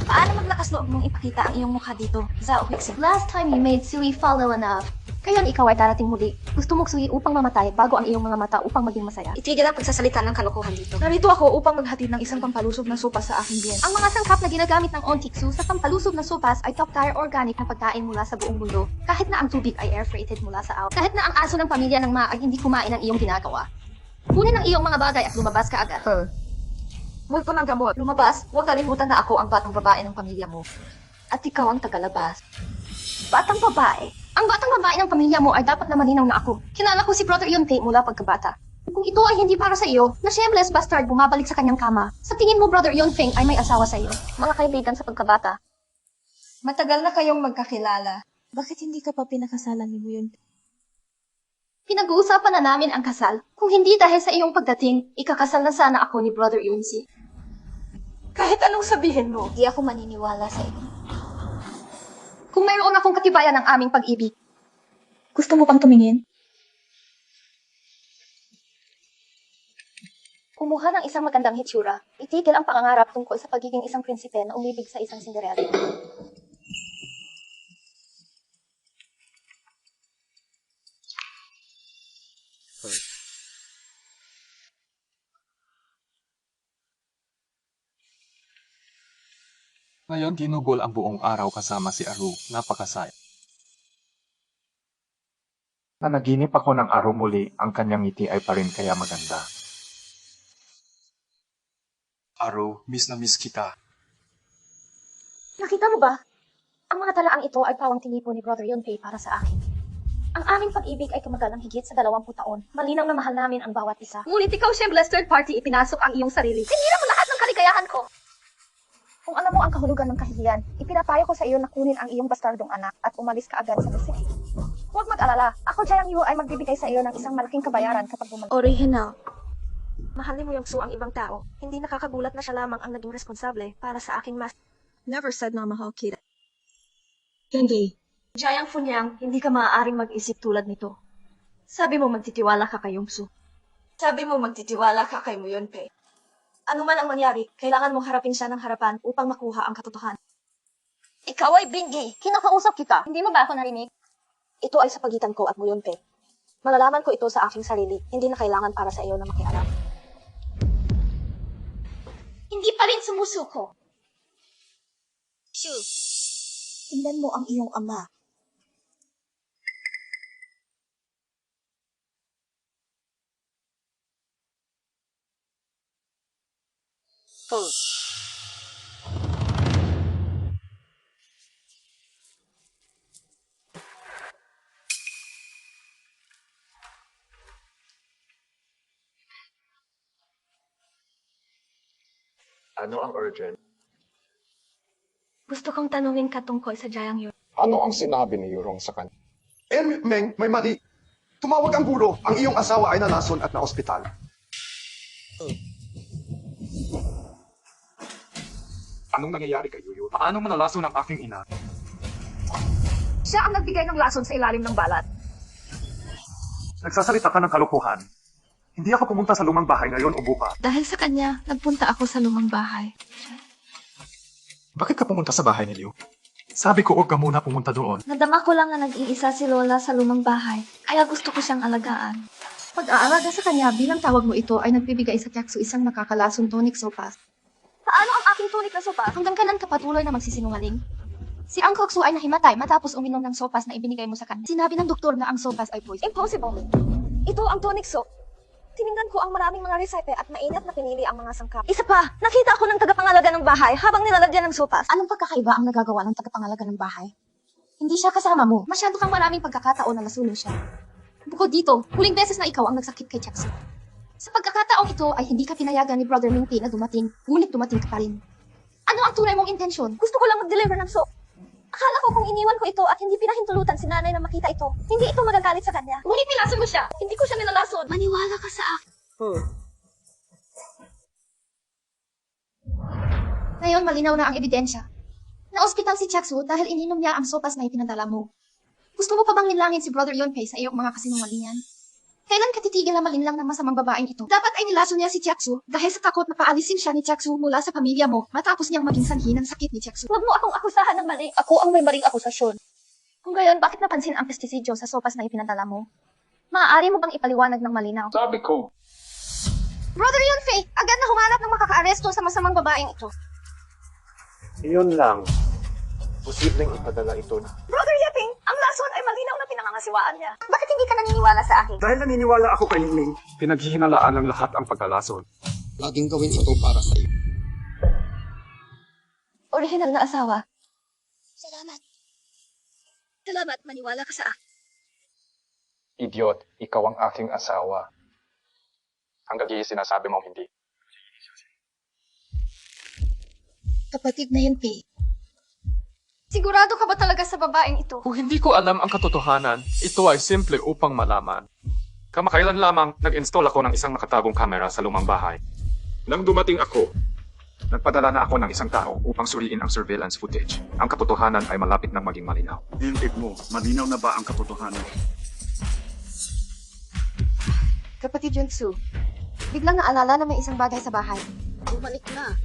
Paano maglakas loob mong ipakita ang iyong mukha dito, Zhao Huixing? Last time you made Sui fall in love. Ngayon ikaw ay darating muli. Gusto mong Sui upang mamatay bago ang iyong mga mata upang maging masaya. Itigil ang pagsasalita ng kalokohan dito. Narito ako upang maghatid ng isang pampalusog na sopas sa aking biyen. Ang mga sangkap na ginagamit ng Ontiksu sa pampalusog na sopas ay top-tier organic na pagkain mula sa buong mundo. Kahit na ang tubig ay air-freighted mula sa out. Kahit na ang aso ng pamilya ng Ma ay hindi kumain ng iyong ginagawa. Kunin ang iyong mga bagay at lumabas ka agad. Multo ng gamot. Lumabas, huwag kalimutan na ako ang batang babae ng pamilya mo. At ikaw ang tagalabas. Batang babae? Ang batang babae ng pamilya mo ay dapat na malinaw na ako. Kilala ko si Brother Yunpei mula pagkabata. Kung ito ay hindi para sa iyo, na shameless bastard bumabalik sa kanyang kama, sa tingin mo Brother Yunpei ay may asawa sa iyo. Mga kaibigan sa pagkabata. Matagal na kayong magkakilala. Bakit hindi ka pa pinakasalan ni Yunpei? Pinag-uusapan na namin ang kasal. Kung hindi dahil sa iyong pagdating, ikakasal na sana ako ni Brother Yunsi. Kahit anong sabihin mo, Hindi ako maniniwala sa iyo. Kung mayroon akong katibayan ng aming pag-ibig, gusto mo pang tumingin? kumuha ng isang magandang hitsura, itigil ang pangangarap tungkol sa pagiging isang prinsipe na umibig sa isang Cinderella. Ngayon, ginugol ang buong araw kasama si Aru. Napakasaya. Nanaginip ako ng araw muli, ang kanyang ngiti ay pa rin kaya maganda. Aru, miss na miss kita. Nakita mo ba? Ang mga talaang ito ay pawang tinipo ni Brother Yunpei para sa akin. Ang aming pag-ibig ay tumagal ng higit sa 20 taon. Malinaw na mahal namin ang bawat isa. Ngunit ikaw, shameless third party, ipinasok ang iyong sarili. Sinira mo lahat ng kaligayahan ko! Kung alam mo ang kahulugan ng kahihiyan, ipinapayo ko sa iyo na kunin ang iyong bastardong anak at umalis ka agad sa Pacific. Huwag mag-alala, ako Jiang Yu ay magbibigay sa iyo ng isang malaking kabayaran kapag bumalik. Original. Mahalin mo yung Su ang ibang tao. Hindi nakakagulat na siya lamang ang naging responsable para sa aking mas... Never said na mahal kita. Hindi. Jiang Funyang, hindi ka maaaring mag-isip tulad nito. Sabi mo magtitiwala ka kay Yongsu. Sabi mo magtitiwala ka kay Yunpei. Ano man ang mangyari, kailangan mong harapin siya ng harapan upang makuha ang katotohanan. Ikaw ay bingi! Kinakausap kita! Hindi mo ba ako narinig? Ito ay sa pagitan ko at Yunpei. Malalaman ko ito sa aking sarili, hindi na kailangan para sa iyo na makialam. Hindi pa rin sumusuko. Tingnan mo ang iyong ama. Ano ang urgent? Gusto kong tanungin ka tungkol sa Jiang Yu. Ano ang sinabi ni Yurong sa kanya? Meng, may mali. Tumawag ang guro. Ang iyong asawa ay nalason at na-ospital. Anong nangyayari kay Yuyu? Paano mo nalaso ng aking ina? Siya ang nagbigay ng lason sa ilalim ng balat. Nagsasalita ka ng kalokohan. Hindi ako pumunta sa lumang bahay ngayon o bukas. Dahil sa kanya, nagpunta ako sa lumang bahay. Bakit ka pumunta sa bahay ni Liu? Sabi ko, huwag ka muna pumunta doon. Nadama ko lang na nag-iisa si Lola sa lumang bahay, kaya gusto ko siyang alagaan. Pag-aalaga sa kanya bilang tawag mo ito ay nagbibigay sa Kyaksu isang nakakalasong tonic sopas. Paano ang aking tonic na sopas? Hanggang kailan ka patuloy na magsisinungaling? Si Ang Koksu ay nahimatay matapos uminom ng sopas na ibinigay mo sa kanya. Sinabi ng doktor na ang sopas ay poison. Impossible. Ito ang tonic soap. Tiningnan ko ang maraming mga resipe at maingat na pinili ang mga sangkap. Isa pa, nakita ako ng tagapangalaga ng bahay habang nilalagyan ng sopas. Anong pagkakaiba ang nagagawa ng tagapangalaga ng bahay? Hindi siya kasama mo. Masyado kang maraming pagkakataon na nasulo siya. Bukod dito, huling beses na ikaw ang nagsakit kay Chaksu. Sa pagkakataong ito ay hindi ka pinayagan ni Brother Mingti na dumating, ngunit dumating ka pa rin. Ano ang tunay mong intensyon? Gusto ko lang mag-deliver ng soap. Akala ko kung iniwan ko ito at hindi pinahintulutan si nanay na makita ito, hindi ito magagalit sa kanya. Ngunit nilason mo siya. Hindi ko siya nilalason. Maniwala ka sa akin. Ngayon, malinaw na ang ebidensya. Na-ospital si Chaksu dahil ininom niya ang sopas na ipinadala mo. Gusto mo pa bang linlangin si Brother Yunpei sa iyong mga kasinungalingan? Kailan ka titigil na malinlang ng masamang babaeng ito? Dapat ay nilason niya si Chaksu dahil sa takot na paalisin siya ni Chaksu mula sa pamilya mo matapos niyang maging sanhi ng sakit ni Chaksu. Huwag mo akong akusahan ng mali. Ako ang may maling akusasyon. Kung gayon, bakit napansin ang pestisidyo sa sopas na ipinadala mo? Maaari mo bang ipaliwanag ng malinaw? Sabi ko, Brother Yunfei, agad na humanap ng makaka-aresto sa masamang babaeng ito. Iyon lang. Posibleng ipadala ito na. Brother Yaping, ang lason ay malinaw na pinangangasiwaan niya. Bakit hindi ka naniniwala sa akin? Dahil naniniwala ako kay Ming. pinaghihinalaan ng lahat ang pagkalason. Laging gawin ito para sa iyo. Original na asawa. Salamat. Salamat, maniwala ka sa akin. Idiot, ikaw ang aking asawa. Hanggang sinasabi mong hindi. Kapatid na Yunpei. Sigurado ka ba talaga sa babaeng ito? Kung hindi ko alam ang katotohanan, ito ay simple upang malaman. Kamakailan lamang nag-install ako ng isang nakatagong kamera sa lumang bahay. Nang dumating ako, nagpadala na ako ng isang tao upang suriin ang surveillance footage. Ang katotohanan ay malapit nang maging malinaw. Dinig mo, malinaw na ba ang katotohanan? Kapatid Junsu, biglang naalala na may isang bagay sa bahay. Bumalik na.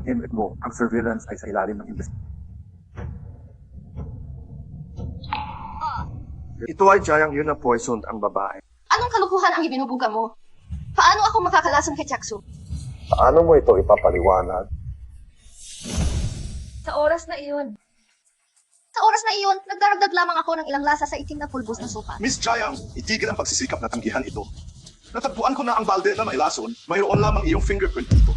Dinig mo, ang surveillance ay sa ilalim ng investigation. Ito ay Jayang yun na poisoned ang babae. Anong kalukuhan ang ibinubuga mo? Paano ako makakalason kay Chaksu? Paano mo ito ipapaliwanag? Sa oras na iyon. Sa oras na iyon, nagdaragdag lamang ako ng ilang lasa sa itim na pulbos na sopa. Miss Jayang, itigil ang pagsisikap na tanggihan ito. Natagpuan ko na ang balde na may lason, mayroon lamang iyong fingerprint dito.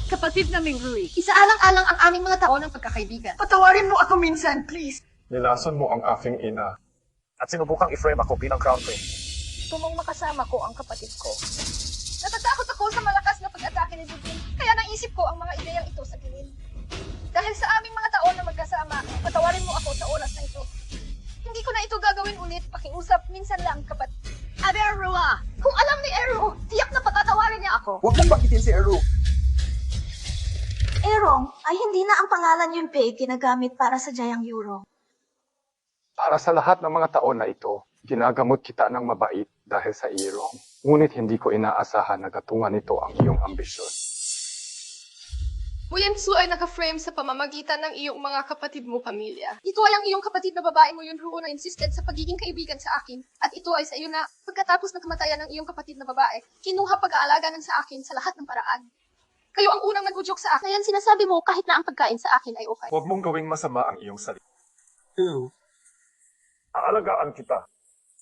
Kapatid na Mingrui, isaalang-alang ang aming mga taon ng pagkakaibigan. Patawarin mo ako minsan, please. Nilason mo ang aking ina. At sinubukang i-frame ako bilang crown prince. Tumong makasama ko ang kapatid ko. Natatakot ako sa malakas na pag-atake ni Dudin, kaya naisip ko ang mga ideyang ito sa gilid. Dahil sa aming mga taon na magkasama, patawarin mo ako sa oras na ito. Hindi ko na ito gagawin ulit, pakiusap, minsan lang, kapatid. Aberrua! Kung alam ni Eru, tiyak na patatawarin niya ako. Huwag mong bagitin si Eru. Erong ay hindi na ang pangalan Yunpei ginagamit para sa Jayang Euro. Para sa lahat ng mga taon na ito, ginagamot kita ng mabait dahil sa irong. Ngunit hindi ko inaasahan na gatungan nito ang iyong ambisyon. Muyensu ay naka-frame sa pamamagitan ng iyong mga kapatid mo pamilya. Ito ay ang iyong kapatid na babae mo Yunruo na insisted sa pagiging kaibigan sa akin. At ito ay sa iyo na, pagkatapos ng kamatayan ng iyong kapatid na babae, kinuha pag-aalaga ng sa akin sa lahat ng paraan. Kayo ang unang nag-udyok sa akin. Ngayon sinasabi mo kahit na ang pagkain sa akin ay okay. Huwag mong gawing masama ang iyong sarili. Aalagaan kita.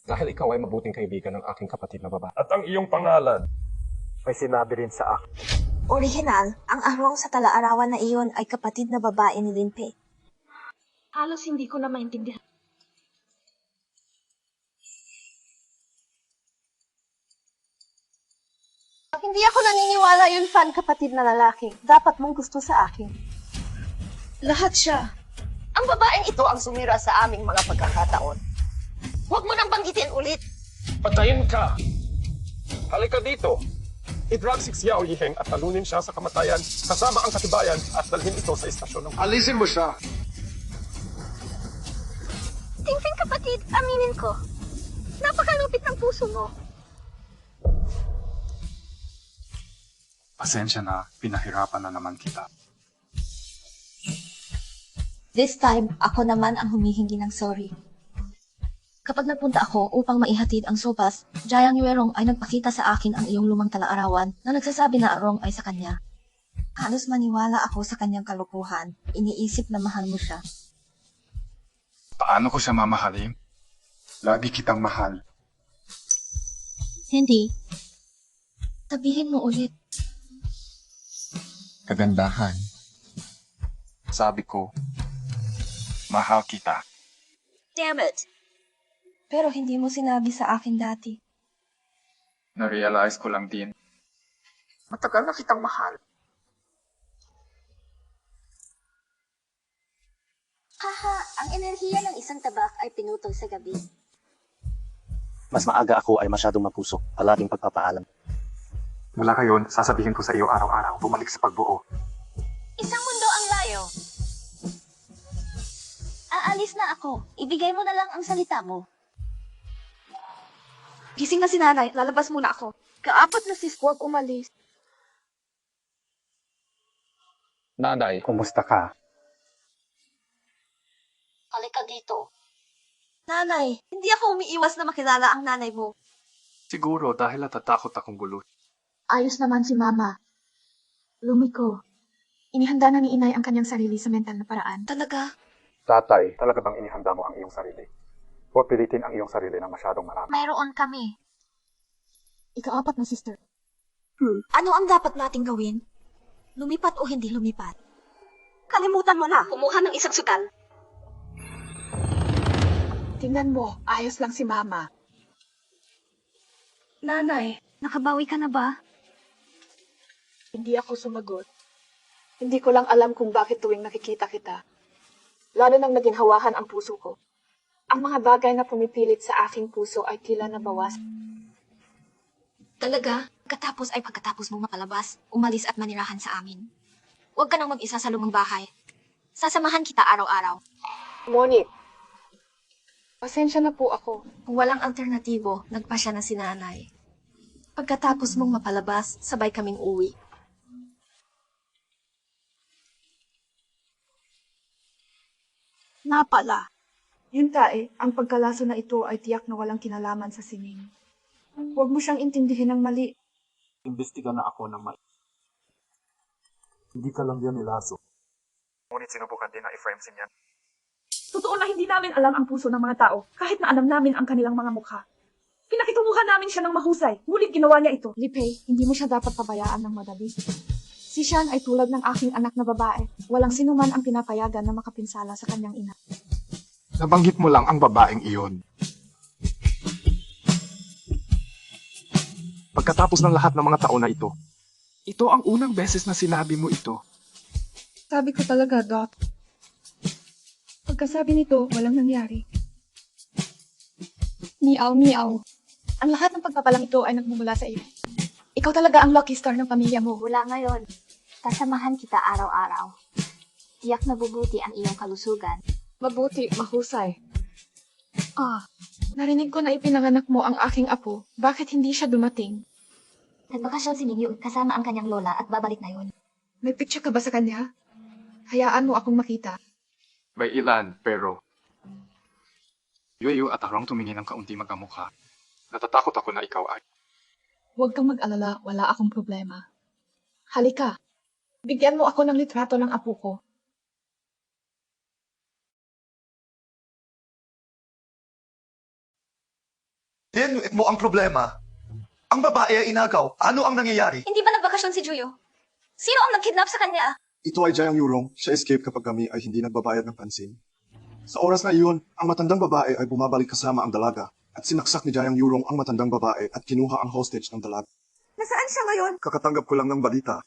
Dahil ikaw ay mabuting kaibigan ng aking kapatid na babae. At ang iyong pangalan ay sinabi rin sa akin. Original, ang arwang sa talaarawan na iyon ay kapatid na babae ni Linpei. Halos hindi ko na maintindihan. Hindi ako naniniwala yun, fan, kapatid na lalaki. Dapat mong gusto sa akin. Lahat siya. Ang babaeng ito ang sumira sa aming mga pagkakataon. Huwag mo nang banggitin ulit. Patayin ka! Halika dito! I-drug si Xiao Yiheng at talunin siya sa kamatayan kasama ang katibayan at dalhin ito sa istasyon ng... Alisin mo siya! Tingting kapatid, aminin ko. Napakalupit ng puso mo. Pasensya na, pinahirapan na naman kita. This time, ako naman ang humihingi ng sorry. Kapag nagpunta ako upang maihatid ang sopas, Jayang Yuerong ay nagpakita sa akin ang iyong lumang talaarawan na nagsasabi na Arong ay sa kanya. Halos maniwala ako sa kanyang kalukuhan. Iniisip na mahal mo siya. Paano ko siya mamahalin? Lagi kitang mahal. Hindi. Sabihin mo ulit. Kagandahan. Sabi ko, mahal kita. Damn it! Pero hindi mo sinabi sa akin dati. Na-realize ko lang din. Matagal na kitang mahal. Haha, ang enerhiya ng isang tabak ay pinutol sa gabi. Mas maaga ako ay masyadong mapusok. Palaging pagpapaalam. Mula ngayon, sasabihin ko sa iyo araw-araw, bumalik sa pagbuo. Isang mundo ang layo. Aalis na ako. Ibigay mo na lang ang salita mo. Gising na si nanay. Lalabas muna ako. Kaapat na sis, huwag umalis. Nanay, kumusta ka? Halika dito. Nanay, hindi ako umiiwas na makilala ang nanay mo. Siguro dahil natatakot akong gulo. Ayos naman si Mama. Lumiko. Inihanda na ni Inay ang kanyang sarili sa mental na paraan. Talaga? Tatay, talaga bang inihanda mo ang iyong sarili? Huwag pilitin ang iyong sarili na masyadong marami. Mayroon kami. Ika-apat na sister. Ano ang dapat nating gawin? Lumipat o hindi lumipat? Kalimutan mo na. Kumuha ng isang sugal. Tingnan mo, ayos lang si Mama. Nanay, nakabawi ka na ba? Hindi ako sumagot. Hindi ko lang alam kung bakit tuwing nakikita kita. Lalo nang naginhawahan ang puso ko. Ang mga bagay na pumipilit sa aking puso ay tila nabawas. Talaga? Pagkatapos mo makalabas, umalis at manirahan sa amin. Huwag ka nang mag-isa sa lumang bahay. Sasamahan kita araw-araw. Monique, pasensya na po ako. Kung walang alternatibo, nagpasya na si nanay. Pagkatapos mong mapalabas, sabay kaming uwi. Napala. Yun tae, ang pagkalaso na ito ay tiyak na walang kinalaman sa sining. Huwag mo siyang intindihin ng mali. Imbestiga na ako ng mali. Hindi ka lang yan nilaso. Ngunit sinubukan din na i-frame si niyan. Totoo na hindi namin alam ang puso ng mga tao, kahit na alam namin ang kanilang mga mukha. Pinakitunguha namin siya ng mahusay, ngunit ginawa niya ito. Lipay, hindi mo siya dapat pabayaan ng madali. Si Sean ay tulad ng aking anak na babae. Walang sinuman ang pinapayagan na makapinsala sa kanyang ina. Nabanggit mo lang ang babaeng iyon. Pagkatapos ng lahat ng mga taon na ito, ito ang unang beses na sinabi mo ito. Sabi ko talaga, Doc. Pagkasabi nito, walang nangyari. Miaw, miaw. Ang lahat ng pagpapalang ito ay nagmumula sa iyo. Ikaw talaga ang lucky star ng pamilya mo. Mula ngayon, kasamahan kita araw-araw. Tiyak na bubuti ang iyong kalusugan. Mabuti, mahusay. Narinig ko na ipinanganak mo ang aking apo. Bakit hindi siya dumating? Nagbakasyon si Mingyu kasama ang kanyang lola at babalik na yun. May picture ka ba sa kanya? Hayaan mo akong makita. May ilan, pero... Yuyu at Arong tumingin ng kaunti magkamukha. Natatakot ako na ikaw ay... Huwag kang mag-alala, wala akong problema. Halika, bigyan mo ako ng litrato ng apo ko. Dinuit mo ang problema. Ang babae ay inagaw. Ano ang nangyayari? Hindi ba nagbakasyon si Juyo? Sino ang nag-kidnap sa kanya? Ito ay Jayang Yurong. Siya escape kapag kami ay hindi nagbabayad ng pansin. Sa oras na iyon, ang matandang babae ay bumabalik kasama ang dalaga at sinaksak ni Jayang Yurong ang matandang babae at kinuha ang hostage ng dalaga. Nasaan siya ngayon? Kakatanggap ko lang ng balita.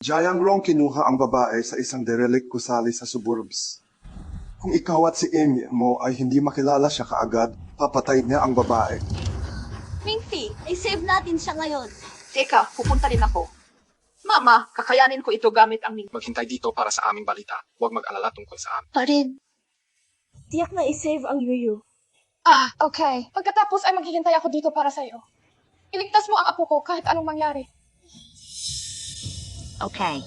Jayang Yurong kinuha ang babae sa isang derelict gusali sa suburbs. Kung ikaw at si Amy mo ay hindi makilala siya kaagad, papatay niya ang babae. Mingfi, i-save natin siya ngayon. Teka, pupunta rin ako. Mama, kakayanin ko ito gamit ang Ming. Maghintay dito para sa aming balita. Huwag mag-alala tungkol sa amin. Pa rin. Tiyak na i-save ang Yuyu. Okay. Pagkatapos ay maghihintay ako dito para sa'yo. Iligtas mo ang apo ko kahit anong mangyari. Okay.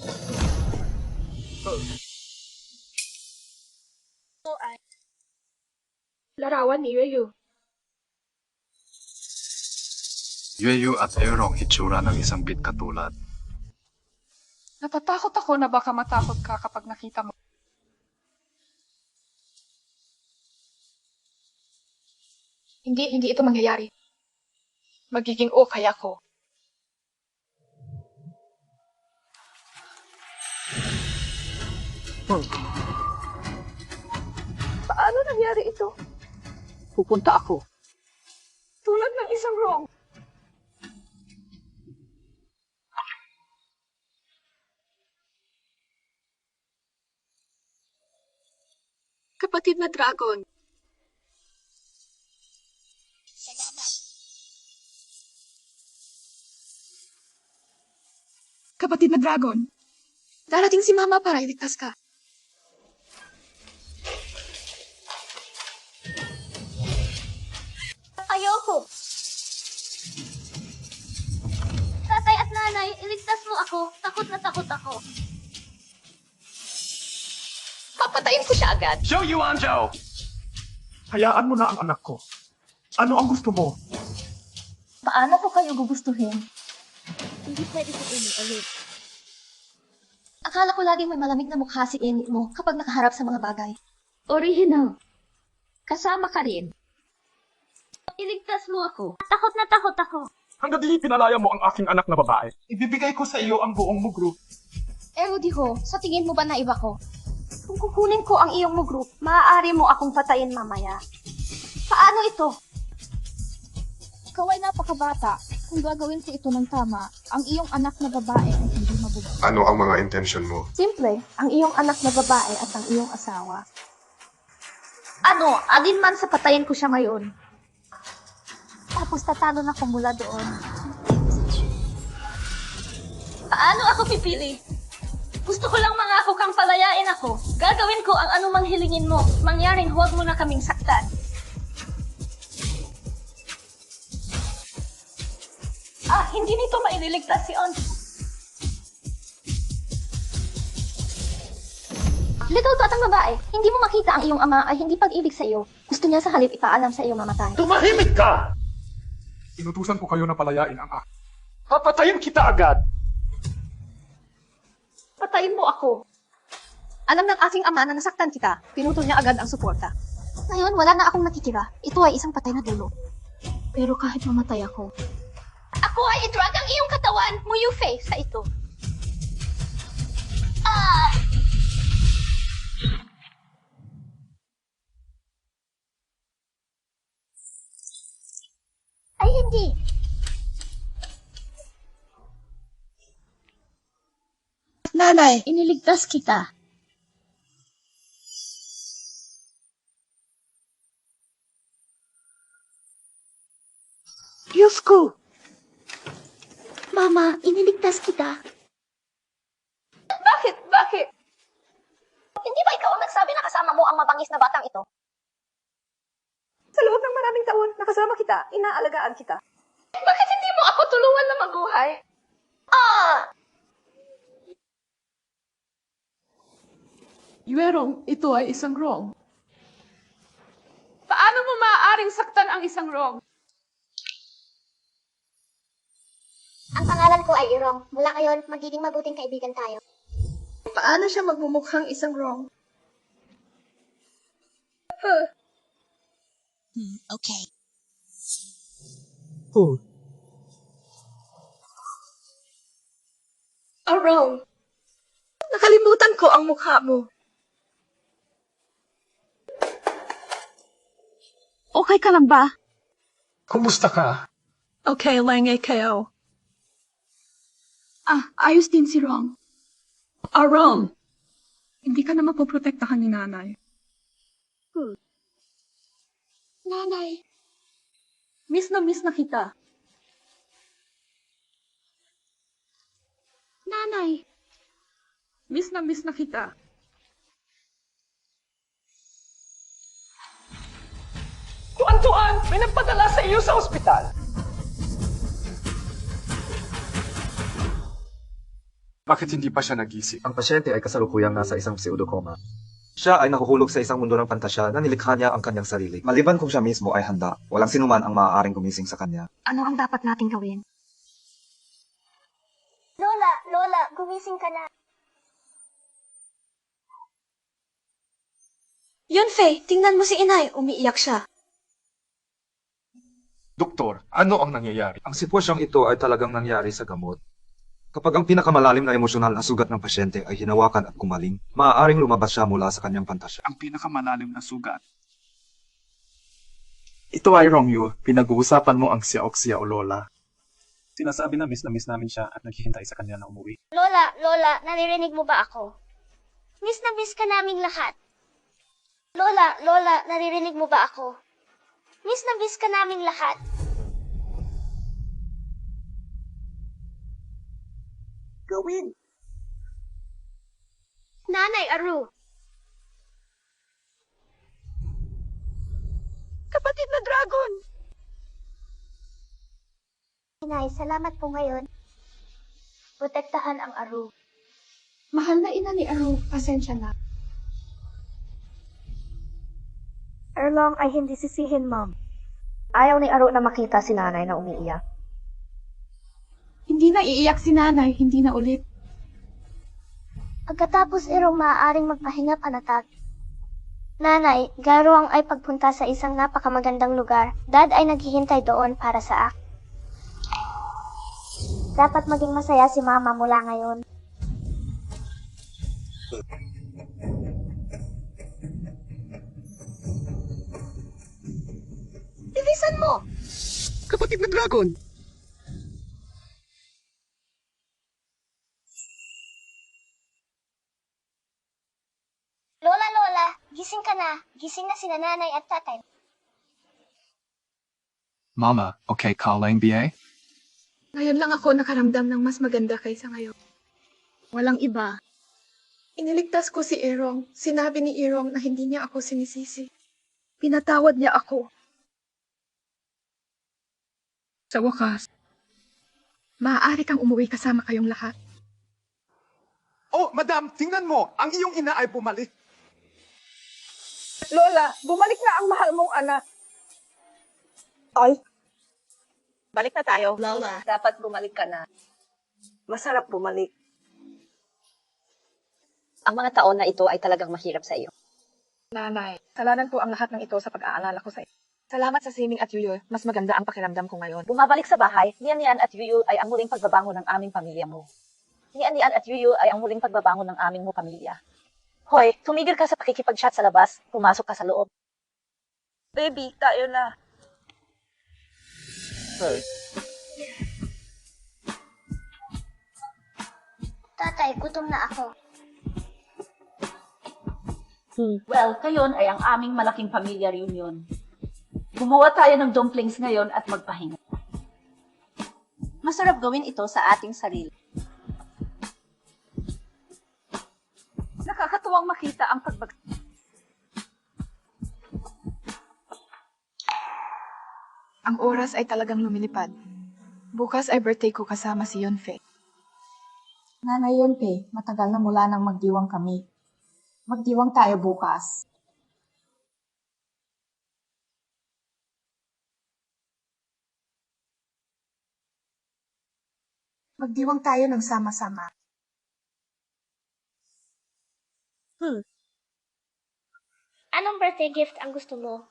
Larawan ni Yuyu. Yueyu at Erong itsura ng isang bit katulad. Natatakot ako na baka matakot ka kapag nakita mo. Hindi ito mangyayari. Magiging okay ako. Paano nangyari ito? Pupunta ako. Tulad ng isang wrong. Kapatid na dragon. Kapatid na dragon. Darating si Mama para iligtas ka. Ayoko. Tatay at nanay, iligtas mo ako. Takot na takot ako. Papatayin ko siya agad. Show you, Anjo! Hayaan mo na ang anak ko. Ano ang gusto mo? Paano ko kayo gugustuhin? Hindi pwede si Amy ulit. Akala ko laging may malamig na mukha si Amy mo kapag nakaharap sa mga bagay. Original. Kasama ka rin. Iligtas mo ako. Takot na takot ako. Hanggang di pinalaya mo ang aking anak na babae, ibibigay ko sa iyo ang buong mugro. Erodiho, sa tingin mo ba na iba ko? Kung kukunin ko ang iyong mugro, maaari mo akong patayin mamaya. Paano ito? Ikaw ay napakabata. Kung gagawin ko ito ng tama, ang iyong anak na babae ay hindi mabubuhay. Ano ang mga intention mo? Simple, ang iyong anak na babae at ang iyong asawa. Ano, adin man sa patayin ko siya ngayon. Tapos tatalo na ko mula doon. Paano ako pipili? Gusto ko lang mangako kang palayain ako. Gagawin ko ang anumang hilingin mo. Mangyaring huwag mo na kaming saktan. Hindi nito maililigtas si On. Legal to at ang babae. Hindi mo makita ang iyong ama ay hindi pag-ibig sa iyo. Gusto niya sa halip ipaalam sa iyo mamatay. Tumahimik ka! Inutusan ko kayo na palayain ang akin. Papatayin kita agad! Patayin mo ako. Alam ng aking ama na nasaktan kita. Pinutol niya agad ang suporta. Ngayon, wala na akong natitira. Ito ay isang patay na dulo. Pero kahit mamatay ako, ako ay i-drag ang iyong katawan, Muyufe, sa ito. Ay, hindi. Nanay, Iniligtas kita. Diyos ko! Mama, iniligtas kita. Bakit? Bakit? Hindi ba ikaw ang nagsabi na kasama mo ang mabangis na batang ito? Sa loob ng maraming taon, nakasama kita, inaalagaan kita. Bakit hindi mo ako tulungan na maguhay? Yuerong, ito ay isang wrong. Paano mo maaaring saktan ang isang wrong? Ang pangalan ko ay Irong. Mula ngayon, magiging mabuting kaibigan tayo. Paano siya magmumukhang isang wrong? Okay. Oh. Wrong. Nakalimutan ko ang mukha mo. Okay ka lang ba? Kumusta ka? Okay lang kayo. Ayos din si Rong. Rong, hindi ka na mapoprotektahan ni nanay. Nanay. Miss na kita. Nanay. Miss na kita. Tuan-tuan! May nagpadala sa iyo sa ospital! Bakit hindi pa siya nagising? Ang pasyente ay kasalukuyang nasa isang pseudocoma. Siya ay nahuhulog sa isang mundo ng pantasya na nilikha niya ang kanyang sarili. Maliban kung siya mismo ay handa, walang sinuman ang maaaring gumising sa kanya. Ano ang dapat nating gawin? Lola, gumising ka na. Yunfei, tingnan mo si inay. Umiiyak siya. Doktor, ano ang nangyayari? Ang sitwasyong ito ay talagang nangyari sa gamot. Kapag ang pinakamalalim na emosyonal na sugat ng pasyente ay hinawakan at kumaling, maaaring lumabas siya mula sa kanyang pantasya. Ang pinakamalalim na sugat. Ito ay Romeo. Pinag-uusapan mo ang siya o Lola. Sinasabi na miss namin siya at naghihintay sa kanya na umuwi. Lola, naririnig mo ba ako? Miss na miss ka naming lahat. Lola, naririnig mo ba ako? Miss na miss ka naming lahat. Gawin. Nanay Aru. Kapatid na dragon! Inay, salamat po ngayon. Protektahan ang Aru. Mahal na ina ni Aru, pasensya na. Erlong ay hindi sisihin, Mom. Ayaw ni Aro na makita si nanay na umiiyak. Hindi na iiyak si nanay, hindi na ulit. Pagkatapos Erong maaaring magpahinga panatag. Nanay, Garuang ay pagpunta sa isang napakamagandang lugar. Dad ay naghihintay doon para sa akin. Dapat maging masaya si Mama mula ngayon. Bilisan mo! Kapatid na dragon! Lola, gising ka na. Gising na sina nanay at tatay. Mama, okay ka lang, BA? Ngayon lang ako nakaramdam ng mas maganda kaysa ngayon. Walang iba. Iniligtas ko si Erong. Sinabi ni Erong na hindi niya ako sinisisi. Pinatawad niya ako. Sa wakas, maaari kang umuwi kasama kayong lahat. Oh, madam, tingnan mo! Ang iyong ina ay bumalik. Lola, bumalik na ang mahal mong anak. Ay. Balik na tayo. Lola, dapat bumalik ka na. Masarap bumalik. Ang mga taon na ito ay talagang mahirap sa iyo. Nanay, salanan ko ang lahat ng ito sa pag-aalala ko sa iyo. Salamat sa Siming at Yuyo, mas maganda ang pakiramdam ko ngayon. Bumabalik sa bahay, Nian at Yuyu ay ang muling pagbabangon ng aming pamilya mo. Nian at Yuyu ay ang muling pagbabangon ng aming mo pamilya. Hoy, tumigil ka sa pakikipag-chat sa labas, pumasok ka sa loob. Baby, tayo na. Tatay, gutom na ako. Well, kayon ay ang aming malaking pamilya reunion. Gumawa tayo ng dumplings ngayon at magpahinga. Masarap gawin ito sa ating sarili. Nakakatuwang makita ang Ang oras ay talagang lumilipad. Bukas ay birthday ko kasama si Yunfei. Nanay Yunpei, matagal na mula nang magdiwang kami. Magdiwang tayo bukas. Magdiwang tayo ng sama-sama. Anong birthday gift ang gusto mo?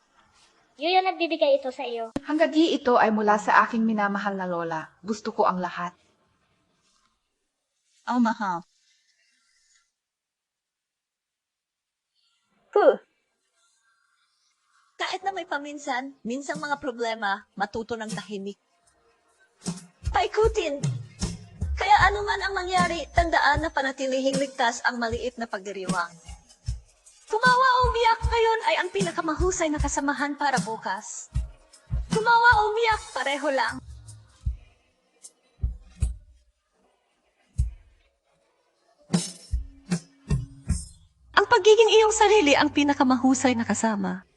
Yuyo nagbibigay ito sa iyo. Hangga't ito ay mula sa aking minamahal na lola, gusto ko ang lahat. Oh, mahal. Kahit na may paminsan, minsang mga problema, matuto ng tahimik. Paikutin! Kaya anuman ang mangyari, tandaan na panatilihing ligtas ang maliit na pagdiriwang. Tumawa o umiyak ngayon ay ang pinakamahusay na kasamahan para bukas. Tumawa o umiyak, pareho lang. Ang pagiging iyong sarili ang pinakamahusay na kasama.